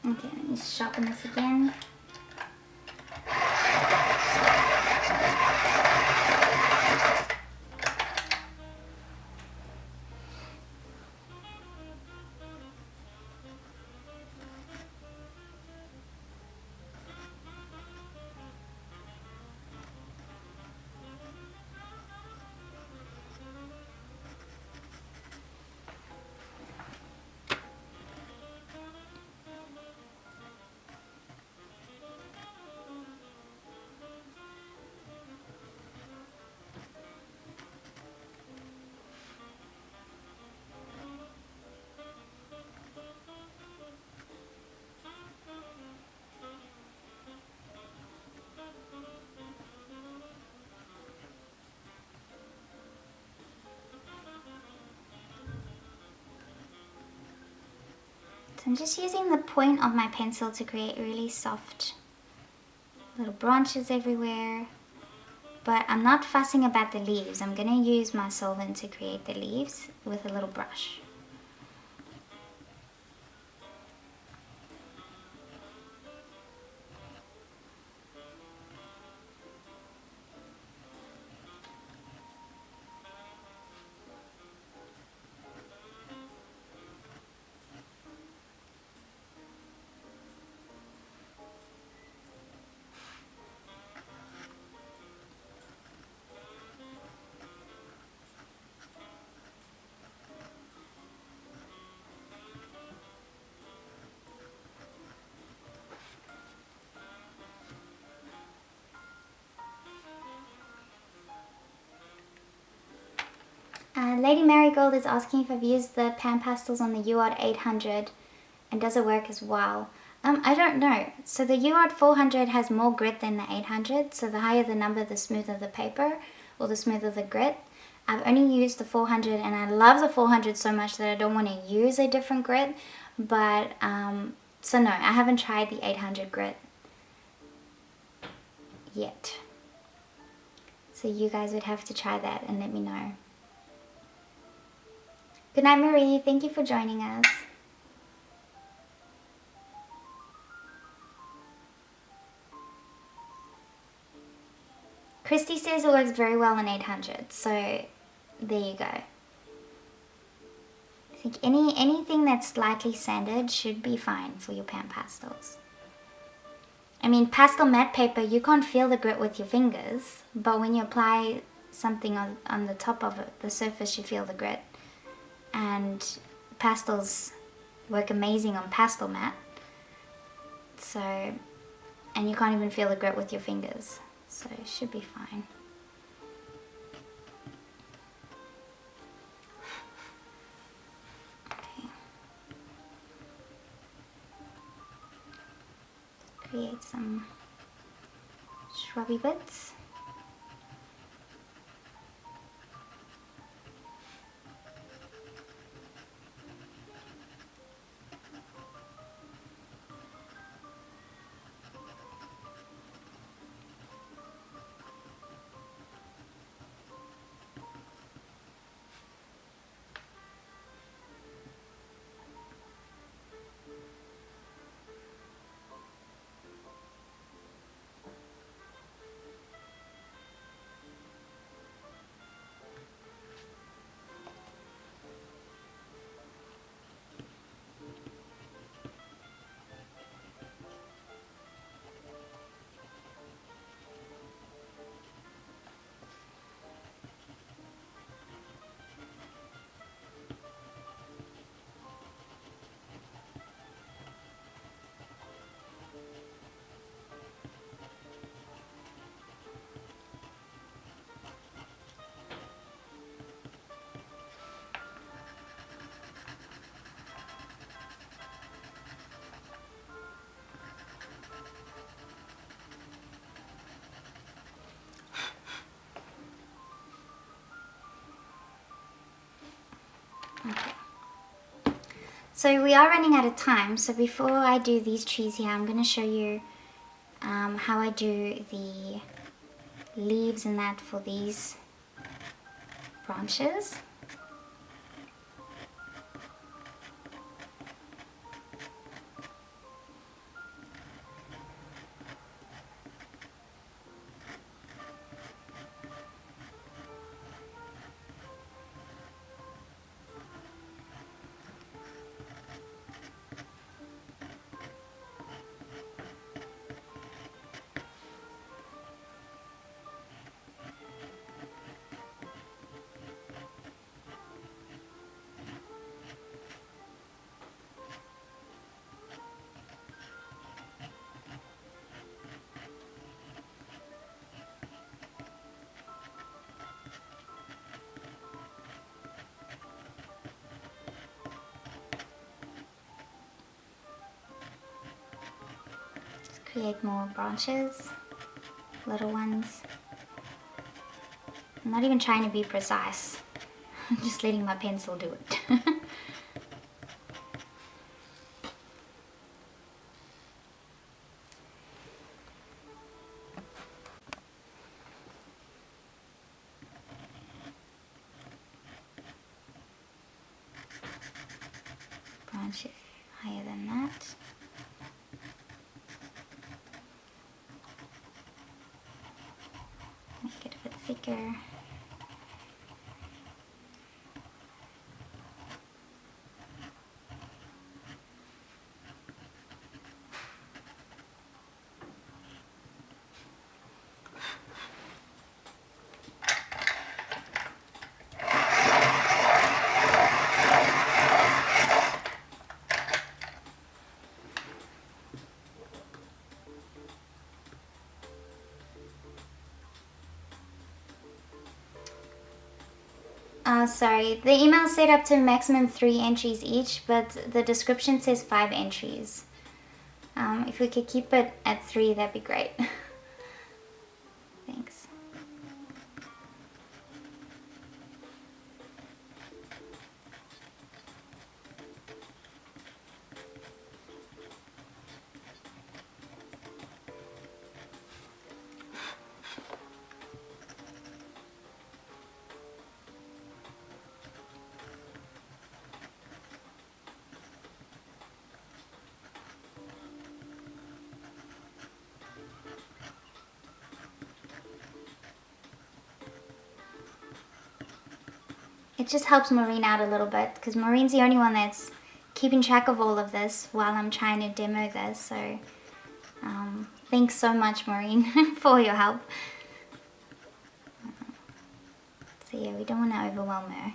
Okay, let me sharpen this again. So I'm just using the point of my pencil to create really soft little branches everywhere. But I'm not fussing about the leaves. I'm going to use my solvent to create the leaves with a little brush. Lady Marigold is asking if I've used the PanPastels on the Uart 800 and does it work as well? I don't know. So the Uart 400 has more grit than the 800, so the higher the number, the smoother the paper, or the smoother the grit. I've only used the 400 and I love the 400 so much that I don't want to use a different grit, but so no, I haven't tried the 800 grit yet. So you guys would have to try that and let me know. Good night, Marie. Thank you for joining us. Christy says it works very well in 800, so there you go. I think anything that's slightly sanded should be fine for your PanPastels. I mean, pastel matte paper, you can't feel the grit with your fingers, but when you apply something on the top of it, the surface, you feel the grit. And pastels work amazing on pastel matte. So, and you can't even feel the grit with your fingers, so it should be fine. Okay. Create some shrubby bits. Okay. So we are running out of time, so before I do these trees here, I'm going to show you how I do the leaves and that for these branches. Create more branches, little ones. I'm not even trying to be precise, I'm just letting my pencil do it. Branch it higher than that. Make it a bit thicker. Sorry, the email set up to maximum 3 entries each, but the description says 5 entries. If we could keep it at 3, that'd be great. Thanks. It just helps Maureen out a little bit, because Maureen's the only one that's keeping track of all of this while I'm trying to demo this. So thanks so much, Maureen, for your help. So yeah, we don't want to overwhelm her.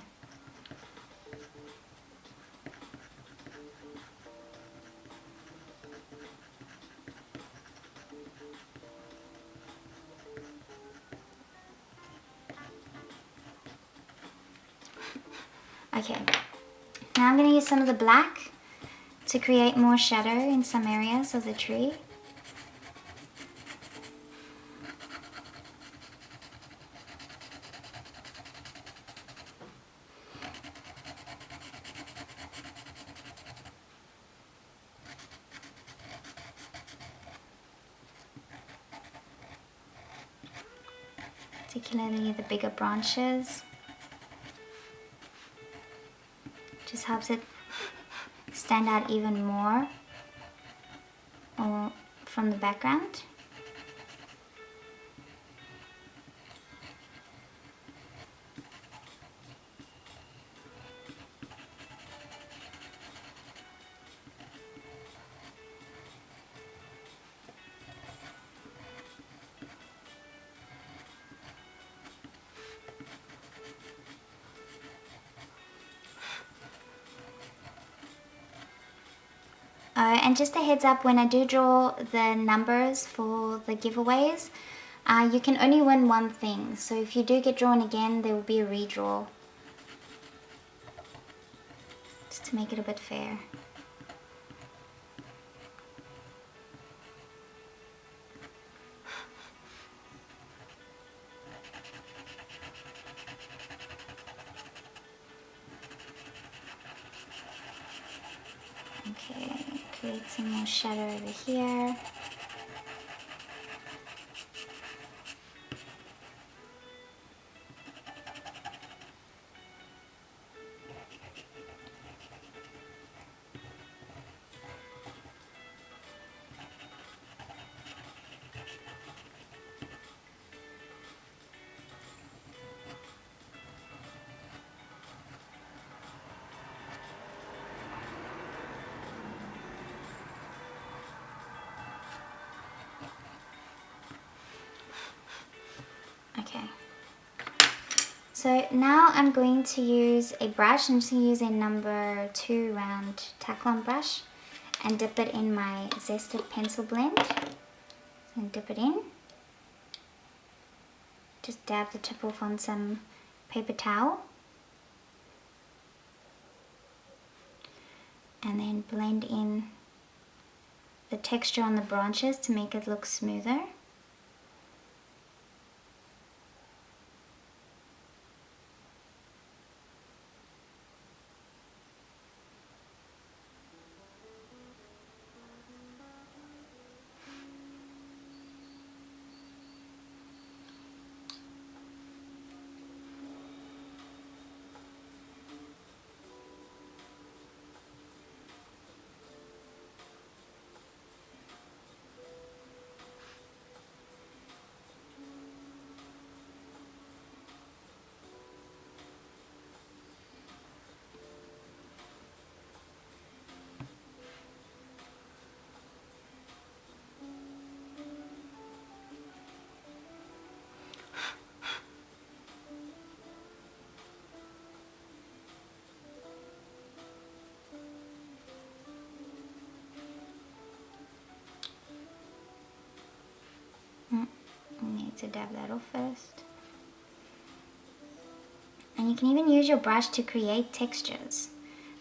Okay, now I'm going to use some of the black to create more shadow in some areas of the tree. Particularly the bigger branches. Just helps it stand out even more or from the background. And just a heads up, when I do draw the numbers for the giveaways, you can only win one thing. So if you do get drawn again, there will be a redraw. Just to make it a bit fair. Okay, create some more shadow over here. Okay, so now I'm going to use a brush. I'm just going to use a number 2 round Taklon brush and dip it in my zested pencil blend. And dip it in. Just dab the tip off on some paper towel. And then blend in the texture on the branches to make it look smoother. I need to dab that off first. And you can even use your brush to create textures.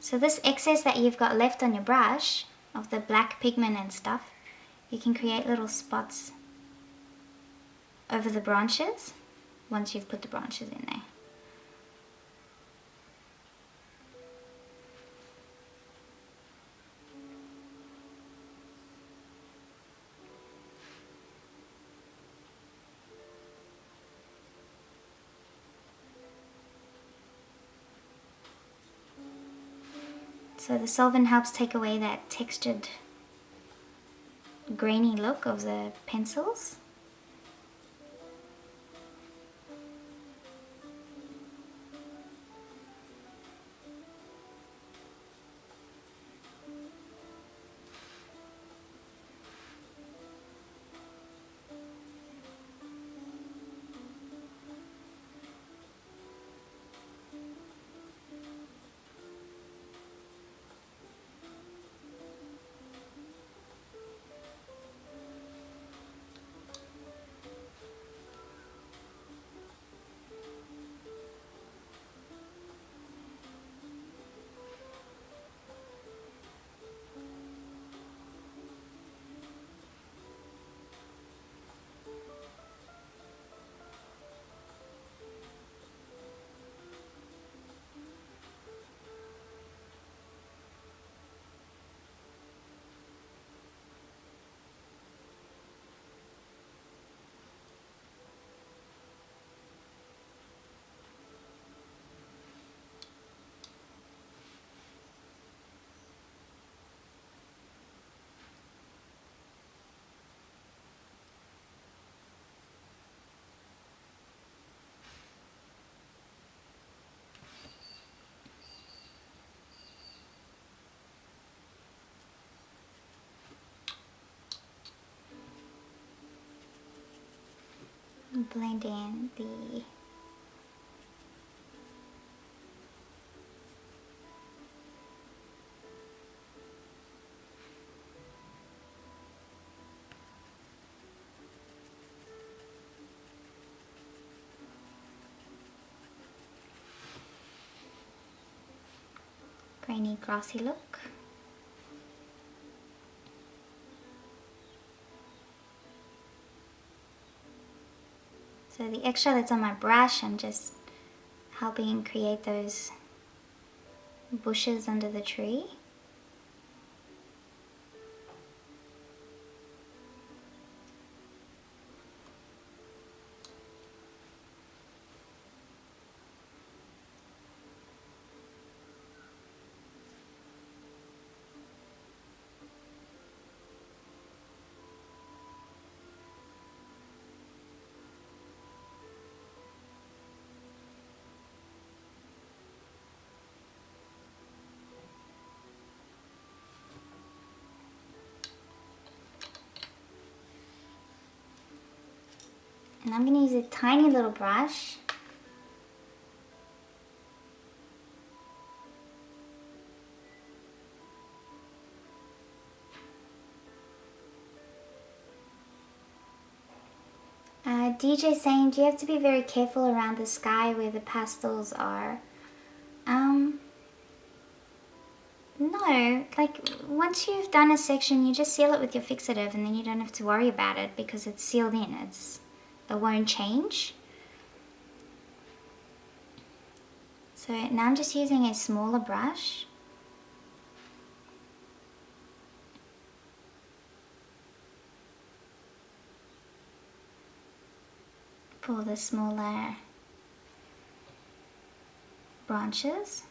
So this excess that you've got left on your brush, of the black pigment and stuff, you can create little spots over the branches once you've put the branches in there. So the solvent helps take away that textured, grainy look of the pencils. blend in the grainy, grassy look. So the extra that's on my brush, I'm just helping create those bushes under the tree. And I'm going to use a tiny little brush DJ saying, do you have to be very careful around the sky where the pastels are? No, like once you've done a section, you just seal it with your fixative and then you don't have to worry about it because it's sealed in. It won't change. So now I'm just using a smaller brush. For the smaller branches.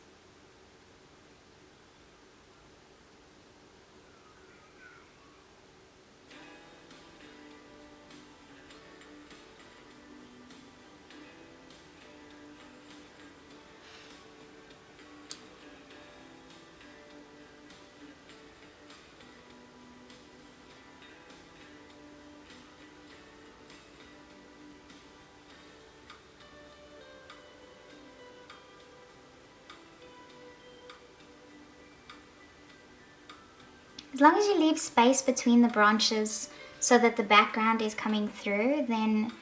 As long as you leave space between the branches so that the background is coming through, then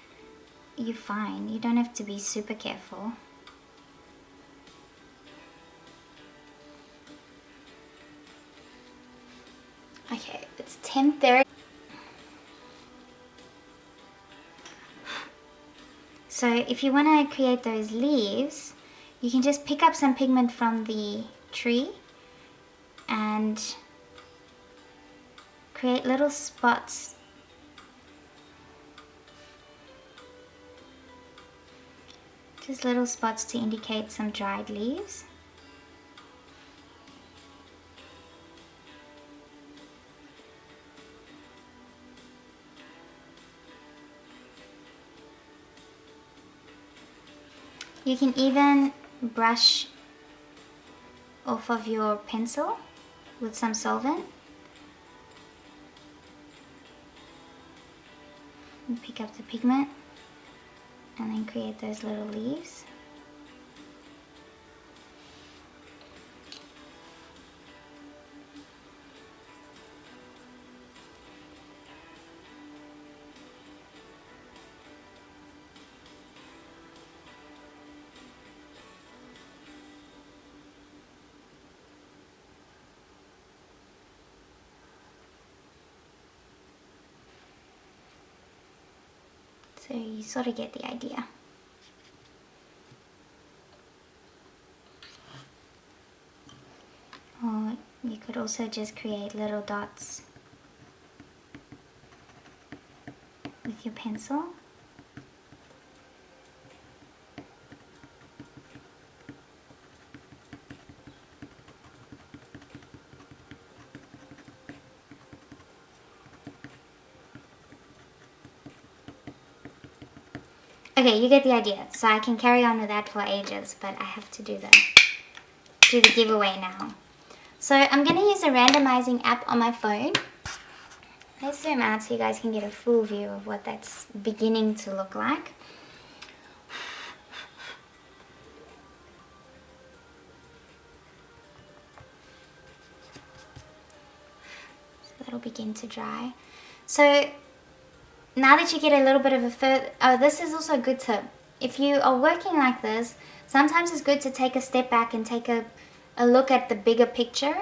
you're fine. You don't have to be super careful. Okay, it's 10:30. So if you want to create those leaves, you can just pick up some pigment from the tree and create little spots. Just little spots to indicate some dried leaves. You can even brush off of your pencil with some solvent. And pick up the pigment and then create those little leaves. So you sort of get the idea. Or you could also just create little dots with your pencil. Okay, you get the idea. So I can carry on with that for ages, but I have to do the giveaway now. So I'm going to use a randomizing app on my phone. Let's zoom out so you guys can get a full view of what that's beginning to look like. it'll begin to dry. So now that you get a little bit of a further, oh, this is also a good tip. If you are working like this, sometimes it's good to take a step back and take a look at the bigger picture,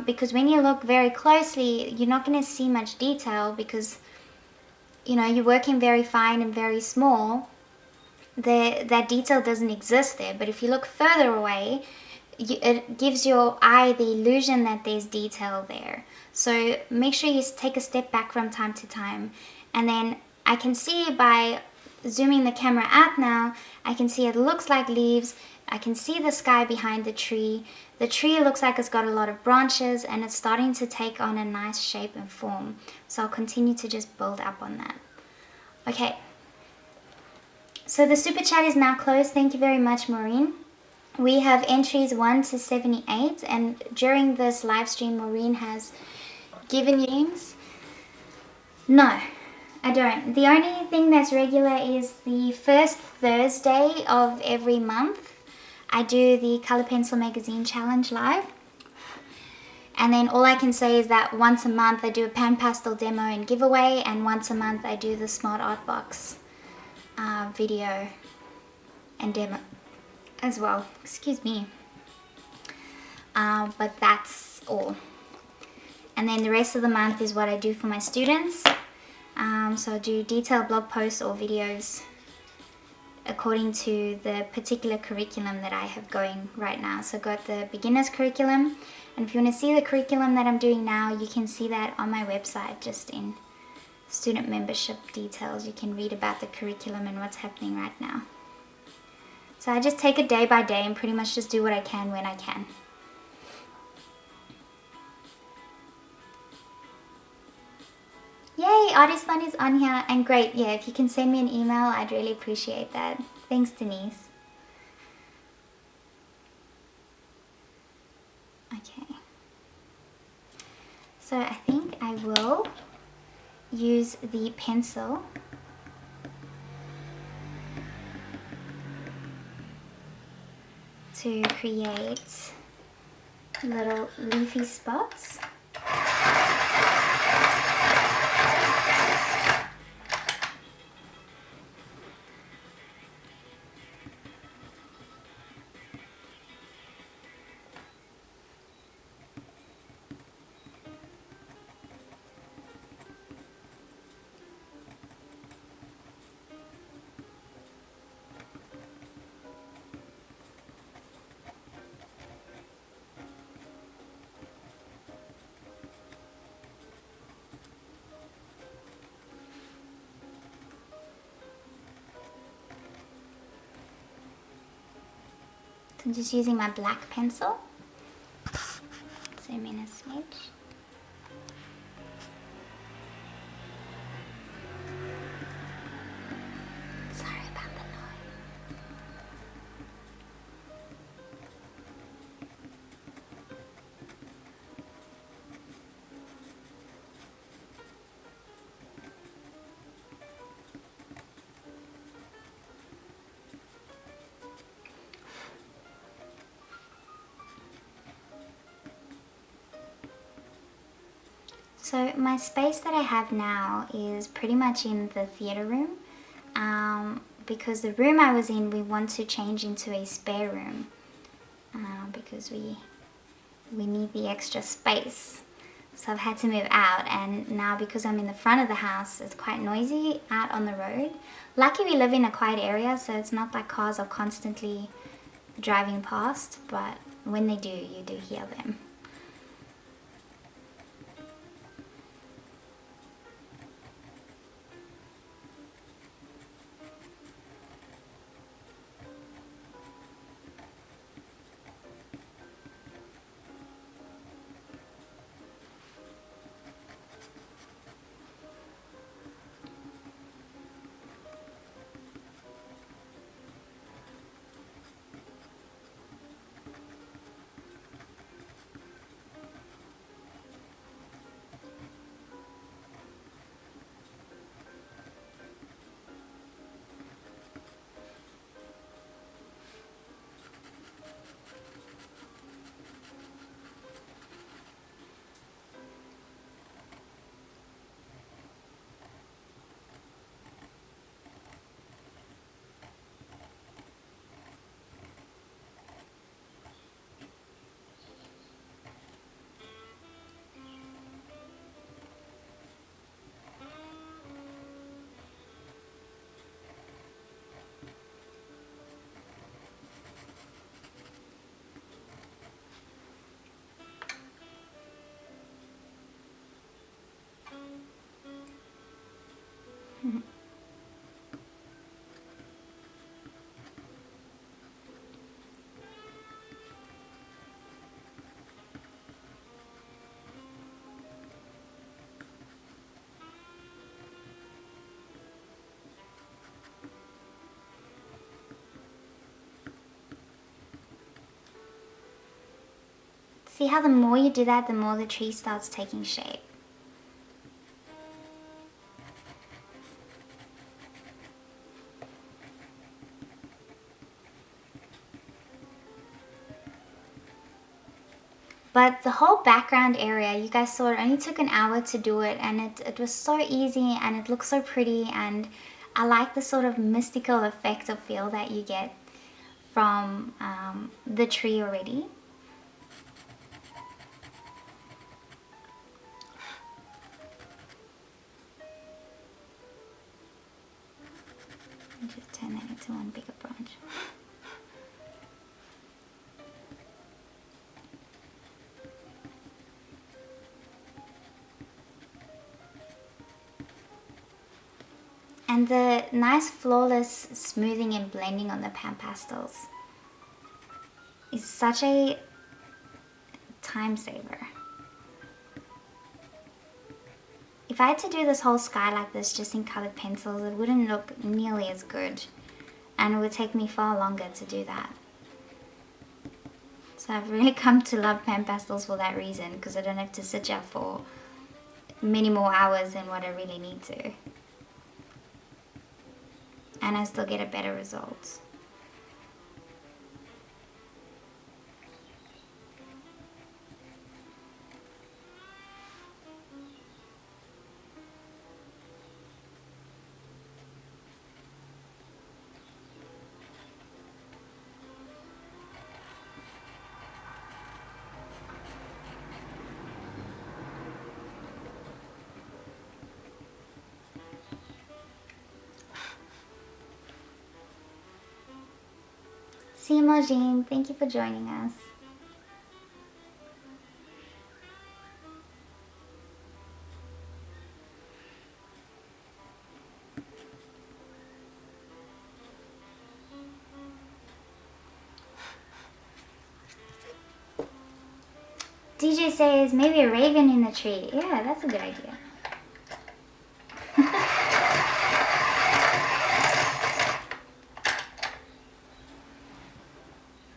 because when you look very closely, you're not going to see much detail because, you know, you're working very fine and very small. That detail doesn't exist there. But if you look further away, it gives your eye the illusion that there's detail there. So make sure you take a step back from time to time. And then I can see by zooming the camera out now, I can see it looks like leaves. I can see the sky behind the tree. The tree looks like it's got a lot of branches and it's starting to take on a nice shape and form. So I'll continue to just build up on that. Okay. So the super chat is now closed. Thank you very much, Maureen. We have entries 1 to 78, and during this live stream, Maureen has given you names. No, I don't. The only thing that's regular is the first Thursday of every month. I do the Color Pencil Magazine Challenge live. And then all I can say is that once a month I do a PanPastel demo and giveaway, and once a month I do the Smart Art Box video and demo as well. Excuse me. But that's all. And then the rest of the month is what I do for my students. So I do detailed blog posts or videos according to the particular curriculum that I have going right now. So I've got the beginner's curriculum, and if you want to see the curriculum that I'm doing now, you can see that on my website, just in student membership details. You can read about the curriculum and what's happening right now. So I just take it day by day and pretty much just do what I can when I can. Yay, Artist Fun is on here, and great. Yeah, if you can send me an email, I'd really appreciate that. Thanks, Denise. Okay. So I think I will use the pencil to create little leafy spots. So I'm just using my black pencil. Zoom in a smidge. Sorry about the noise. So my space that I have now is pretty much in the theatre room, because the room I was in, we want to change into a spare room, because we need the extra space. So I've had to move out, and now because I'm in the front of the house, it's quite noisy out on the road. Lucky we live in a quiet area, so it's not like cars are constantly driving past, but when they do, you do hear them. See how the more you do that, the more the tree starts taking shape. But the whole background area, you guys saw, it only took an hour to do it, and it was so easy and it looks so pretty, and I like the sort of mystical effect or feel that you get from the tree already. Just turn that into one bigger branch. And the nice flawless smoothing and blending on the PanPastels is such a time saver. If I had to do this whole sky like this just in colored pencils, it wouldn't look nearly as good, and it would take me far longer to do that. So I've really come to love PanPastels for that reason, because I don't have to sit here for many more hours than what I really need to. And I still get a better result. See you, Jean. Thank you for joining us. DJ says maybe a raven in the tree. Yeah, that's a good idea.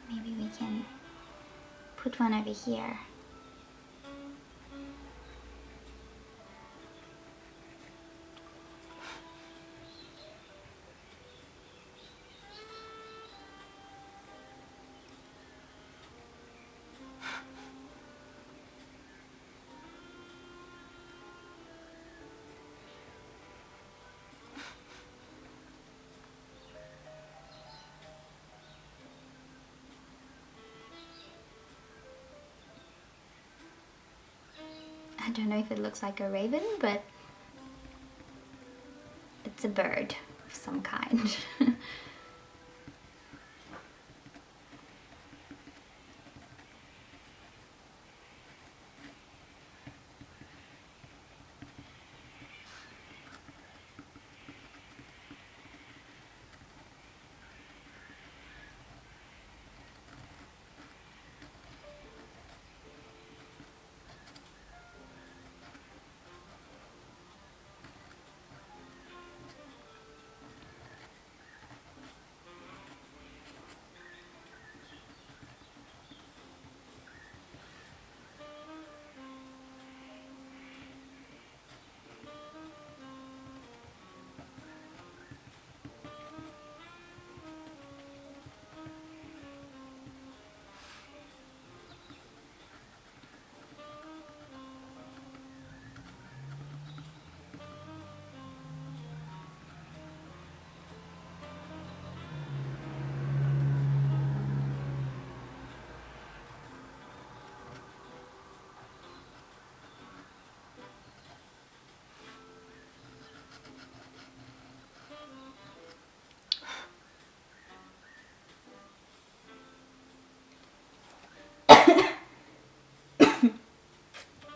Maybe we can put one over here. I don't know if it looks like a raven, but it's a bird of some kind.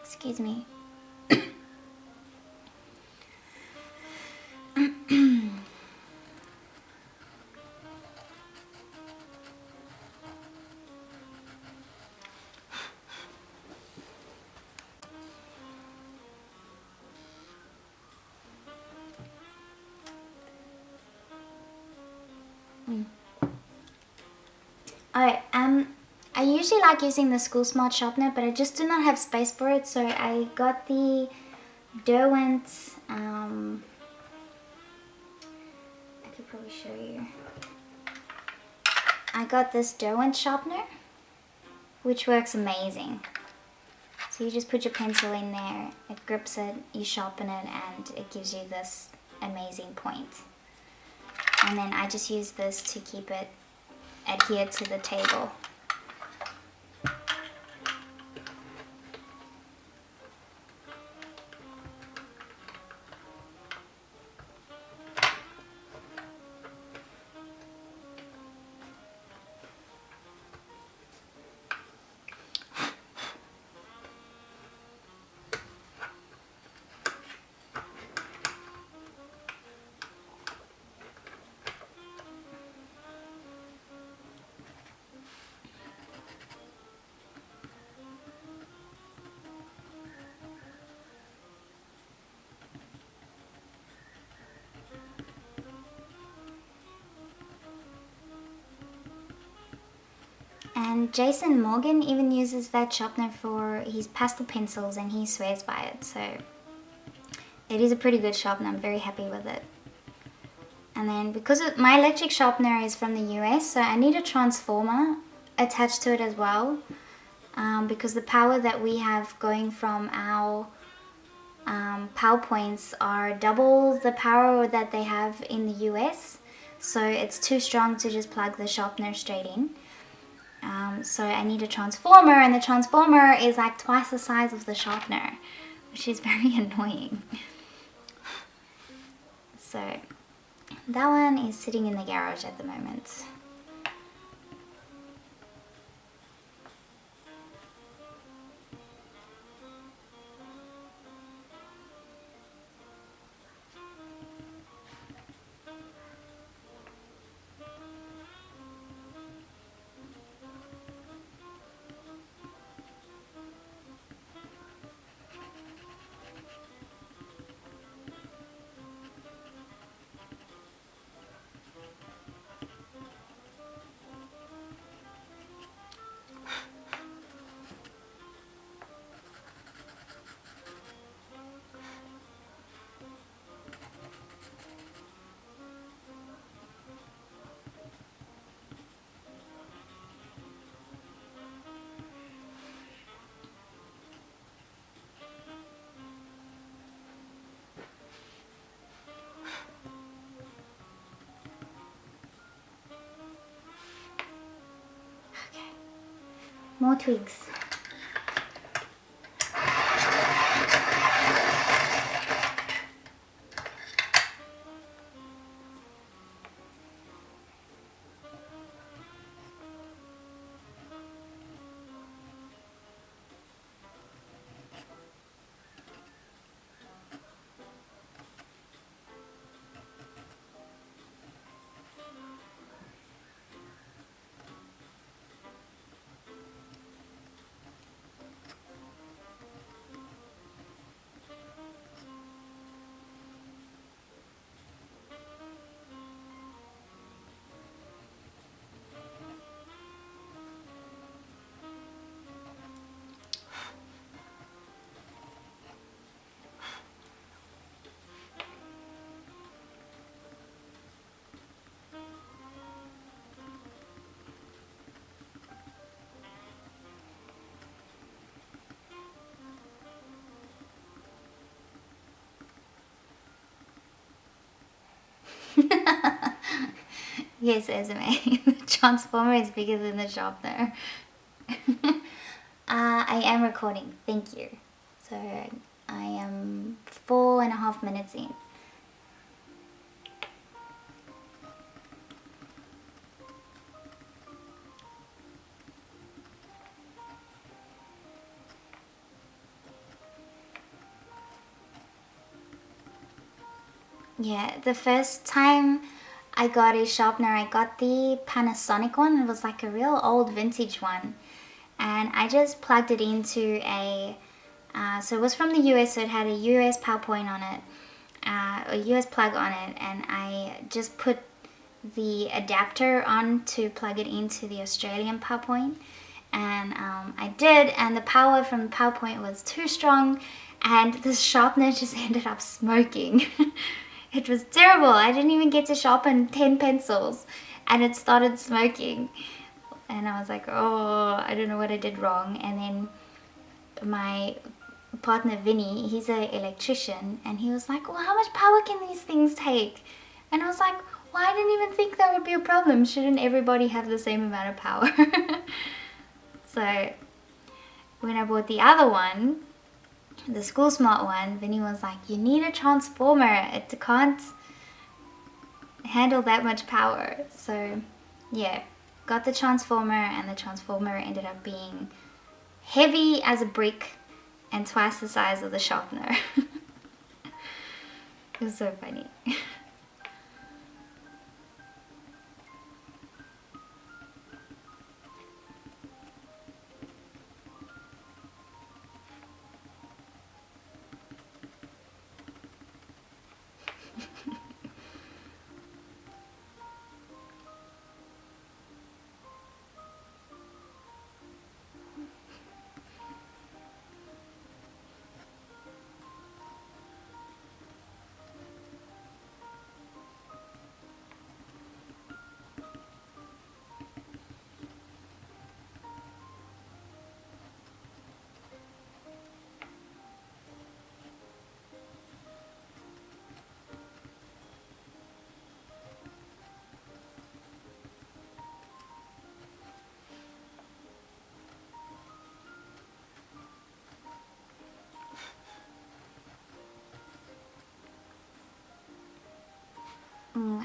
Excuse me. Alright, I usually like using the School Smart sharpener, but I just do not have space for it, so I got the Derwent, I could probably show you. I got this Derwent sharpener, which works amazing. So you just put your pencil in there, it grips it, you sharpen it, and it gives you this amazing point. And then I just use this to keep it adhered to the table. And Jason Morgan even uses that sharpener for his pastel pencils, and he swears by it, so it is a pretty good sharpener. I'm very happy with it. And then because my electric sharpener is from the US, so I need a transformer attached to it as well, because the power that we have going from our PowerPoints are double the power that they have in the US, so it's too strong to just plug the sharpener straight in. So I need a transformer, and the transformer is like twice the size of the sharpener, which is very annoying. So that one is sitting in the garage at the moment. More twigs. Yes, Esme, the transformer is bigger than the sharpener. I am recording, thank you. So I am 4.5 minutes in. Yeah, the first time I got a sharpener, I got the Panasonic one. It was like a real old vintage one. And I just plugged it into a, so it was from the US, so it had a US PowerPoint on it, a US plug on it, and I just put the adapter on to plug it into the Australian PowerPoint. and I did, and the power from PowerPoint was too strong, and the sharpener just ended up smoking. It was terrible. I didn't even get to sharpen 10 pencils, and it started smoking. And I was like, oh, I don't know what I did wrong. And then my partner Vinny, he's an electrician, and he was like, well, how much power can these things take? And I was like, well, I didn't even think that would be a problem. Shouldn't everybody have the same amount of power? So when I bought the other one, the School Smart one, Vinny was like, you need a transformer. It can't handle that much power. So yeah, got the transformer, and the transformer ended up being heavy as a brick and twice the size of the sharpener. It was so funny.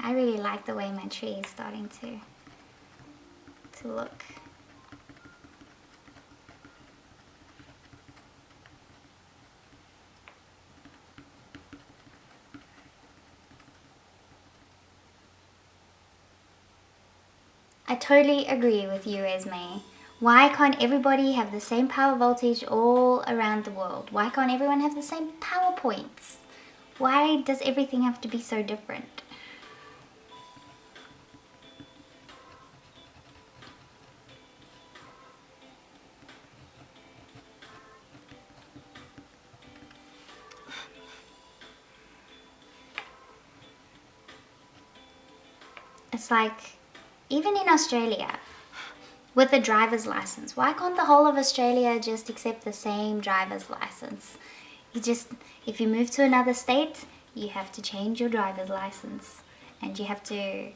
I really like the way my tree is starting to look. I totally agree with you, Esme. Why can't everybody have the same power voltage all around the world? Why can't everyone have the same power points? Why does everything have to be so different? It's like, even in Australia, with the driver's license, why can't the whole of Australia just accept the same driver's license? If you move to another state, you have to change your driver's license, and you have to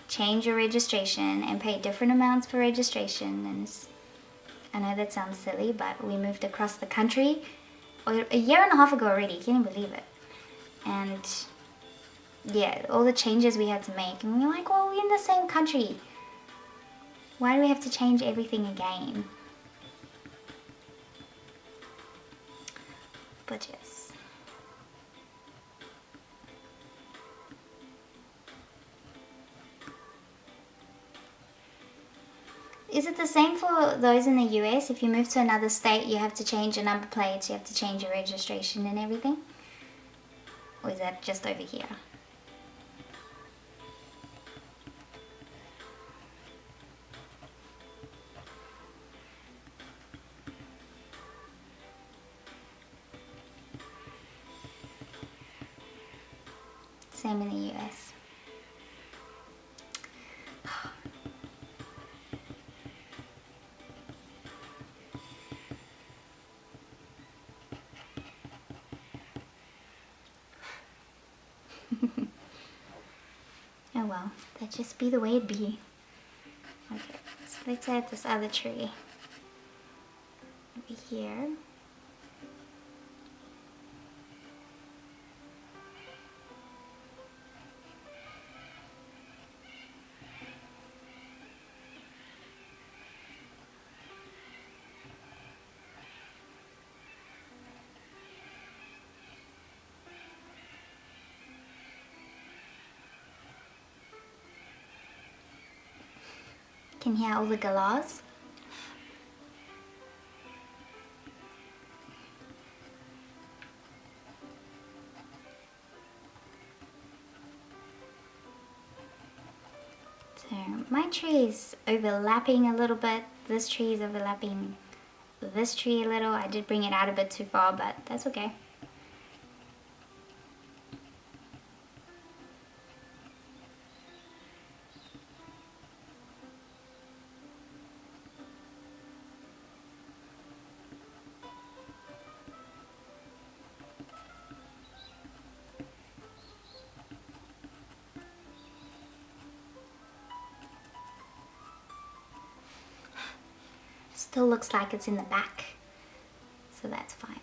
change your registration and pay different amounts for registration. And I know that sounds silly, but we moved across the country a year and a half ago already. Can you believe it? And yeah, all the changes we had to make, and we were like, well, we're in the same country. Why do we have to change everything again? But yes. Is it the same for those in the US? If you move to another state, you have to change your number plates, you have to change your registration and everything? Or is that just over here? Same in the US. Oh well, that just be the way it be. Okay, so let's add this other tree over here. Can hear all the galahs. So my tree is overlapping a little bit, this tree is overlapping this tree a little. I did bring it out a bit too far, but that's okay. Still looks like it's in the back, so that's fine.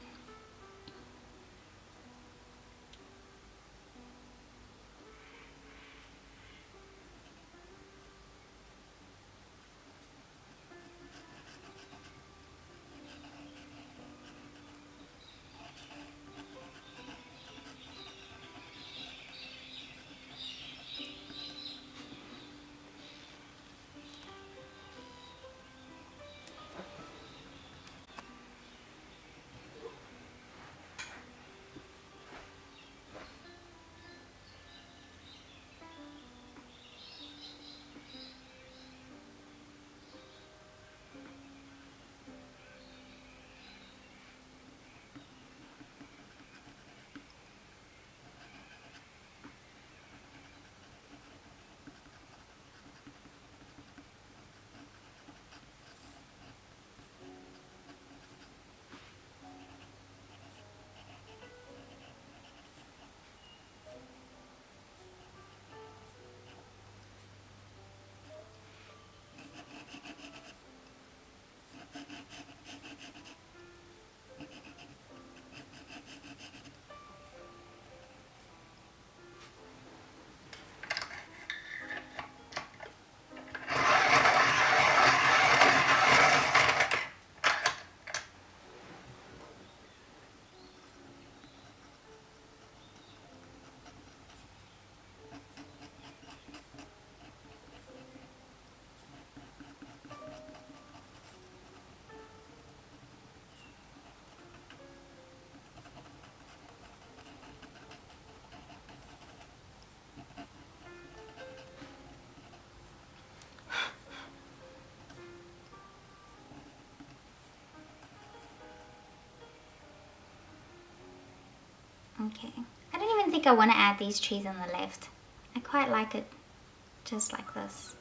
Okay, I don't even think I want to add these trees on the left. I quite like it just like this.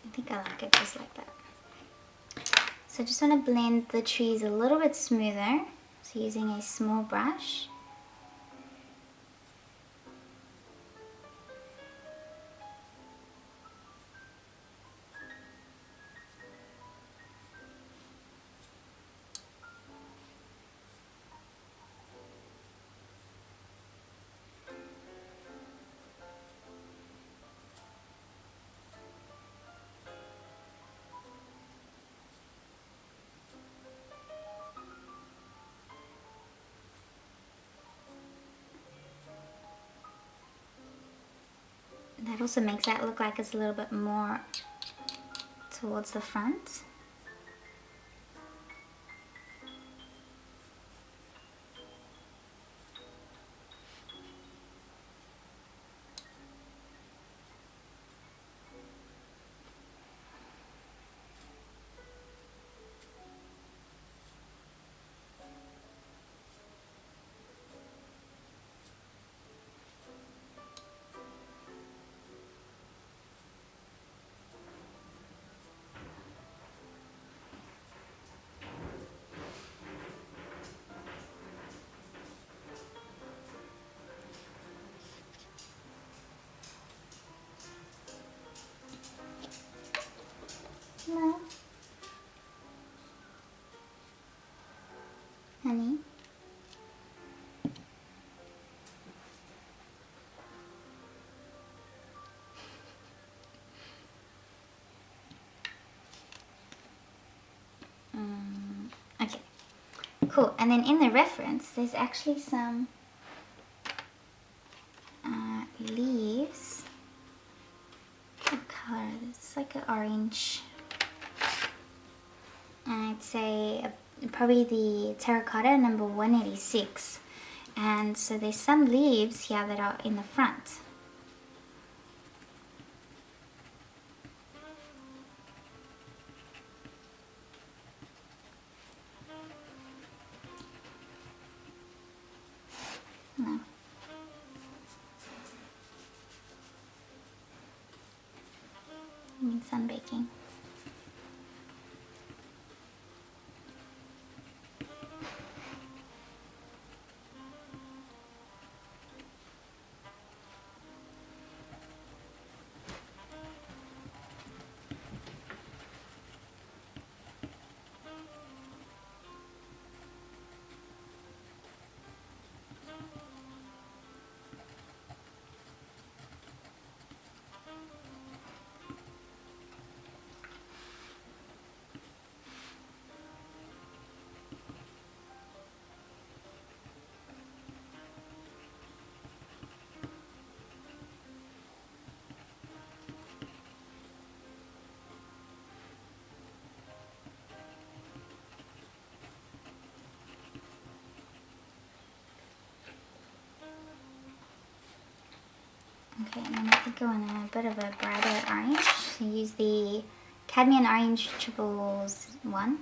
I think I like it just like that. So I just want to blend the trees a little bit smoother. So using a small brush. That also makes that look like it's a little bit more towards the front. cool. And then in the reference, there's actually some leaves. What color? It's like an orange. I'd say probably the terracotta number 186. And so there's some leaves here that are in the front. No. I mean sunbaking. Okay, and then I could go in a bit of a brighter orange. So use the Cadmium Orange Triples 1.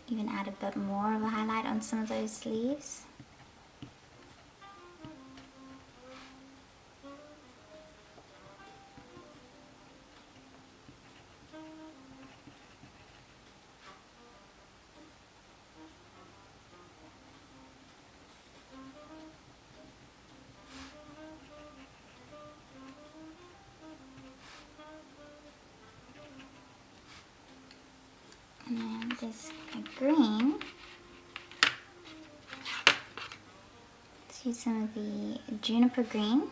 Even add a bit more of a highlight on some of those leaves. And then there's a green. Let's use some of the juniper green.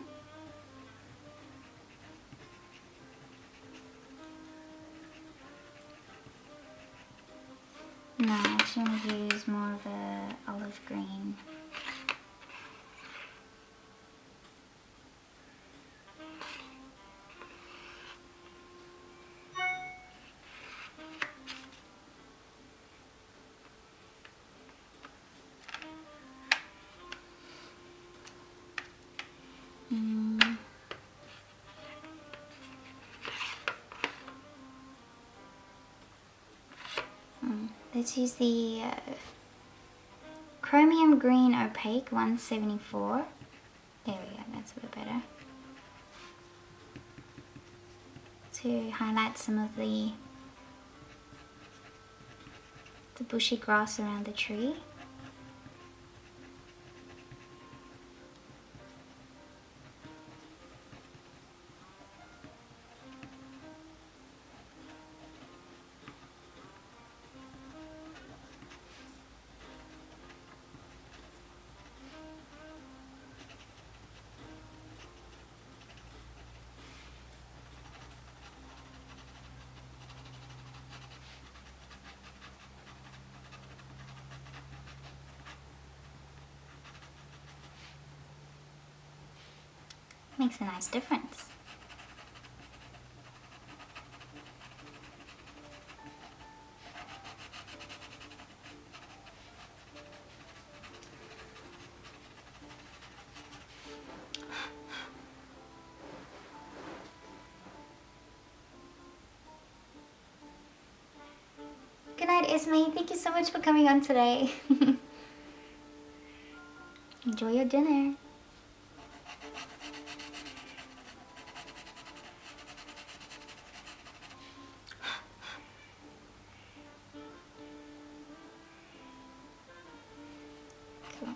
No, I actually want to use more of a olive green. Let's use the Chromium Green Opaque 174. There we go, that's a bit better. To highlight some of the bushy grass around the tree. Makes a nice difference. Good night, Esme. Thank you so much for coming on today. Enjoy your dinner. Cool.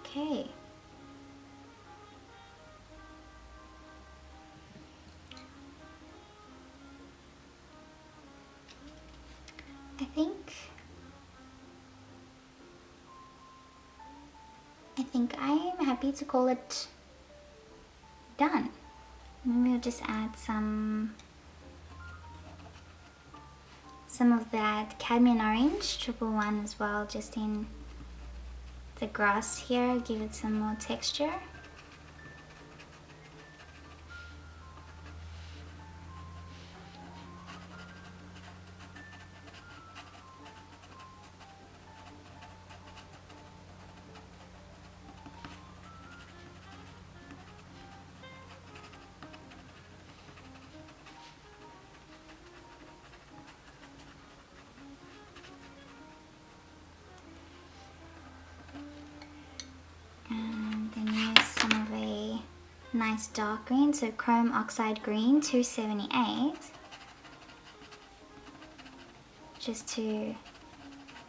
Okay. I think I'm happy to call it done. Maybe we'll just add some of that cadmium orange, 111 as well, just in the grass here, give it some more texture. And then use some of a nice dark green, so chrome oxide green 278, just to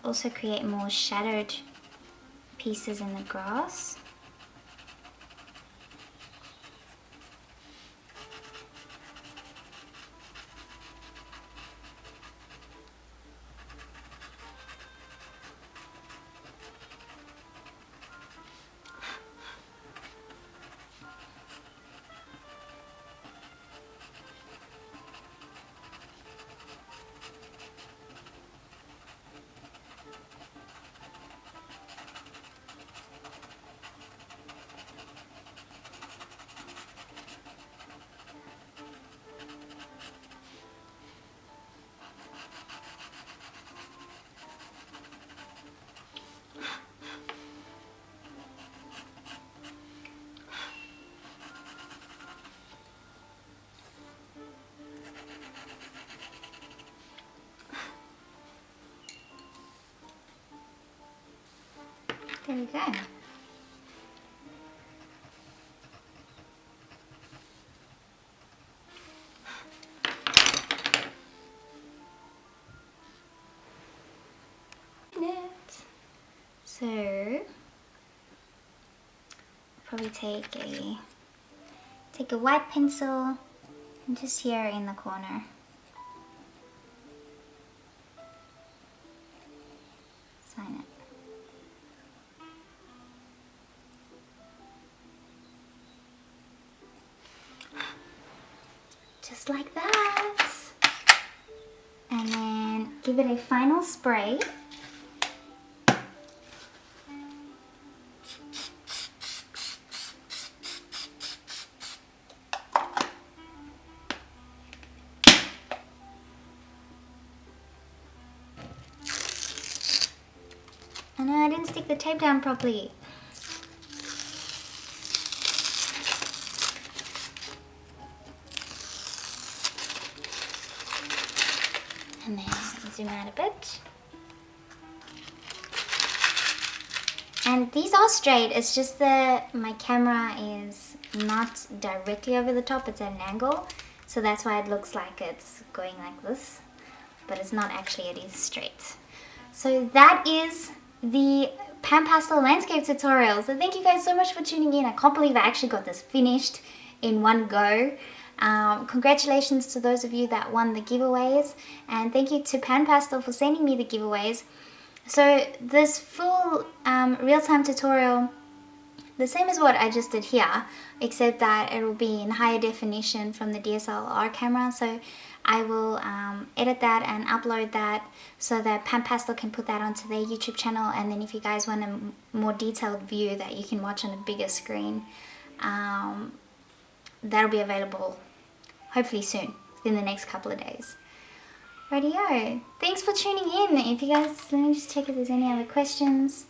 also create more shadowed pieces in the grass. There we go. So probably take a white pencil and just here in the corner. Sign it. Just like that. And then give it a final spray. I know I didn't stick the tape down properly. And then zoom out a bit. And these are straight, it's just that my camera is not directly over the top, it's at an angle. So that's why it looks like it's going like this. But it's not actually, it is straight. So that is the PanPastel landscape tutorial. So thank you guys so much for tuning in. I can't believe I actually got this finished in one go. Congratulations to those of you that won the giveaways, and thank you to PanPastel for sending me the giveaways. So this full real-time tutorial, the same as what I just did here, except that it will be in higher definition from the DSLR camera. So I will edit that and upload that so that PanPastel can put that onto their YouTube channel, and then if you guys want a more detailed view that you can watch on a bigger screen, that'll be available hopefully soon, within the next couple of days. Rightio. Thanks for tuning in. If you guys, let me just check if there's any other questions.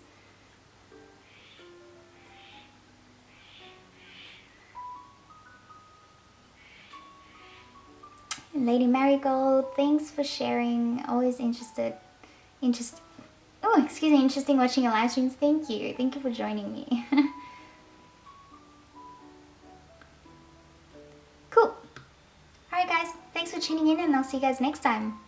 Lady Marigold, thanks for sharing. Always interesting watching your live streams. Thank you for joining me. Cool. Alright guys, thanks for tuning in, and I'll see you guys next time.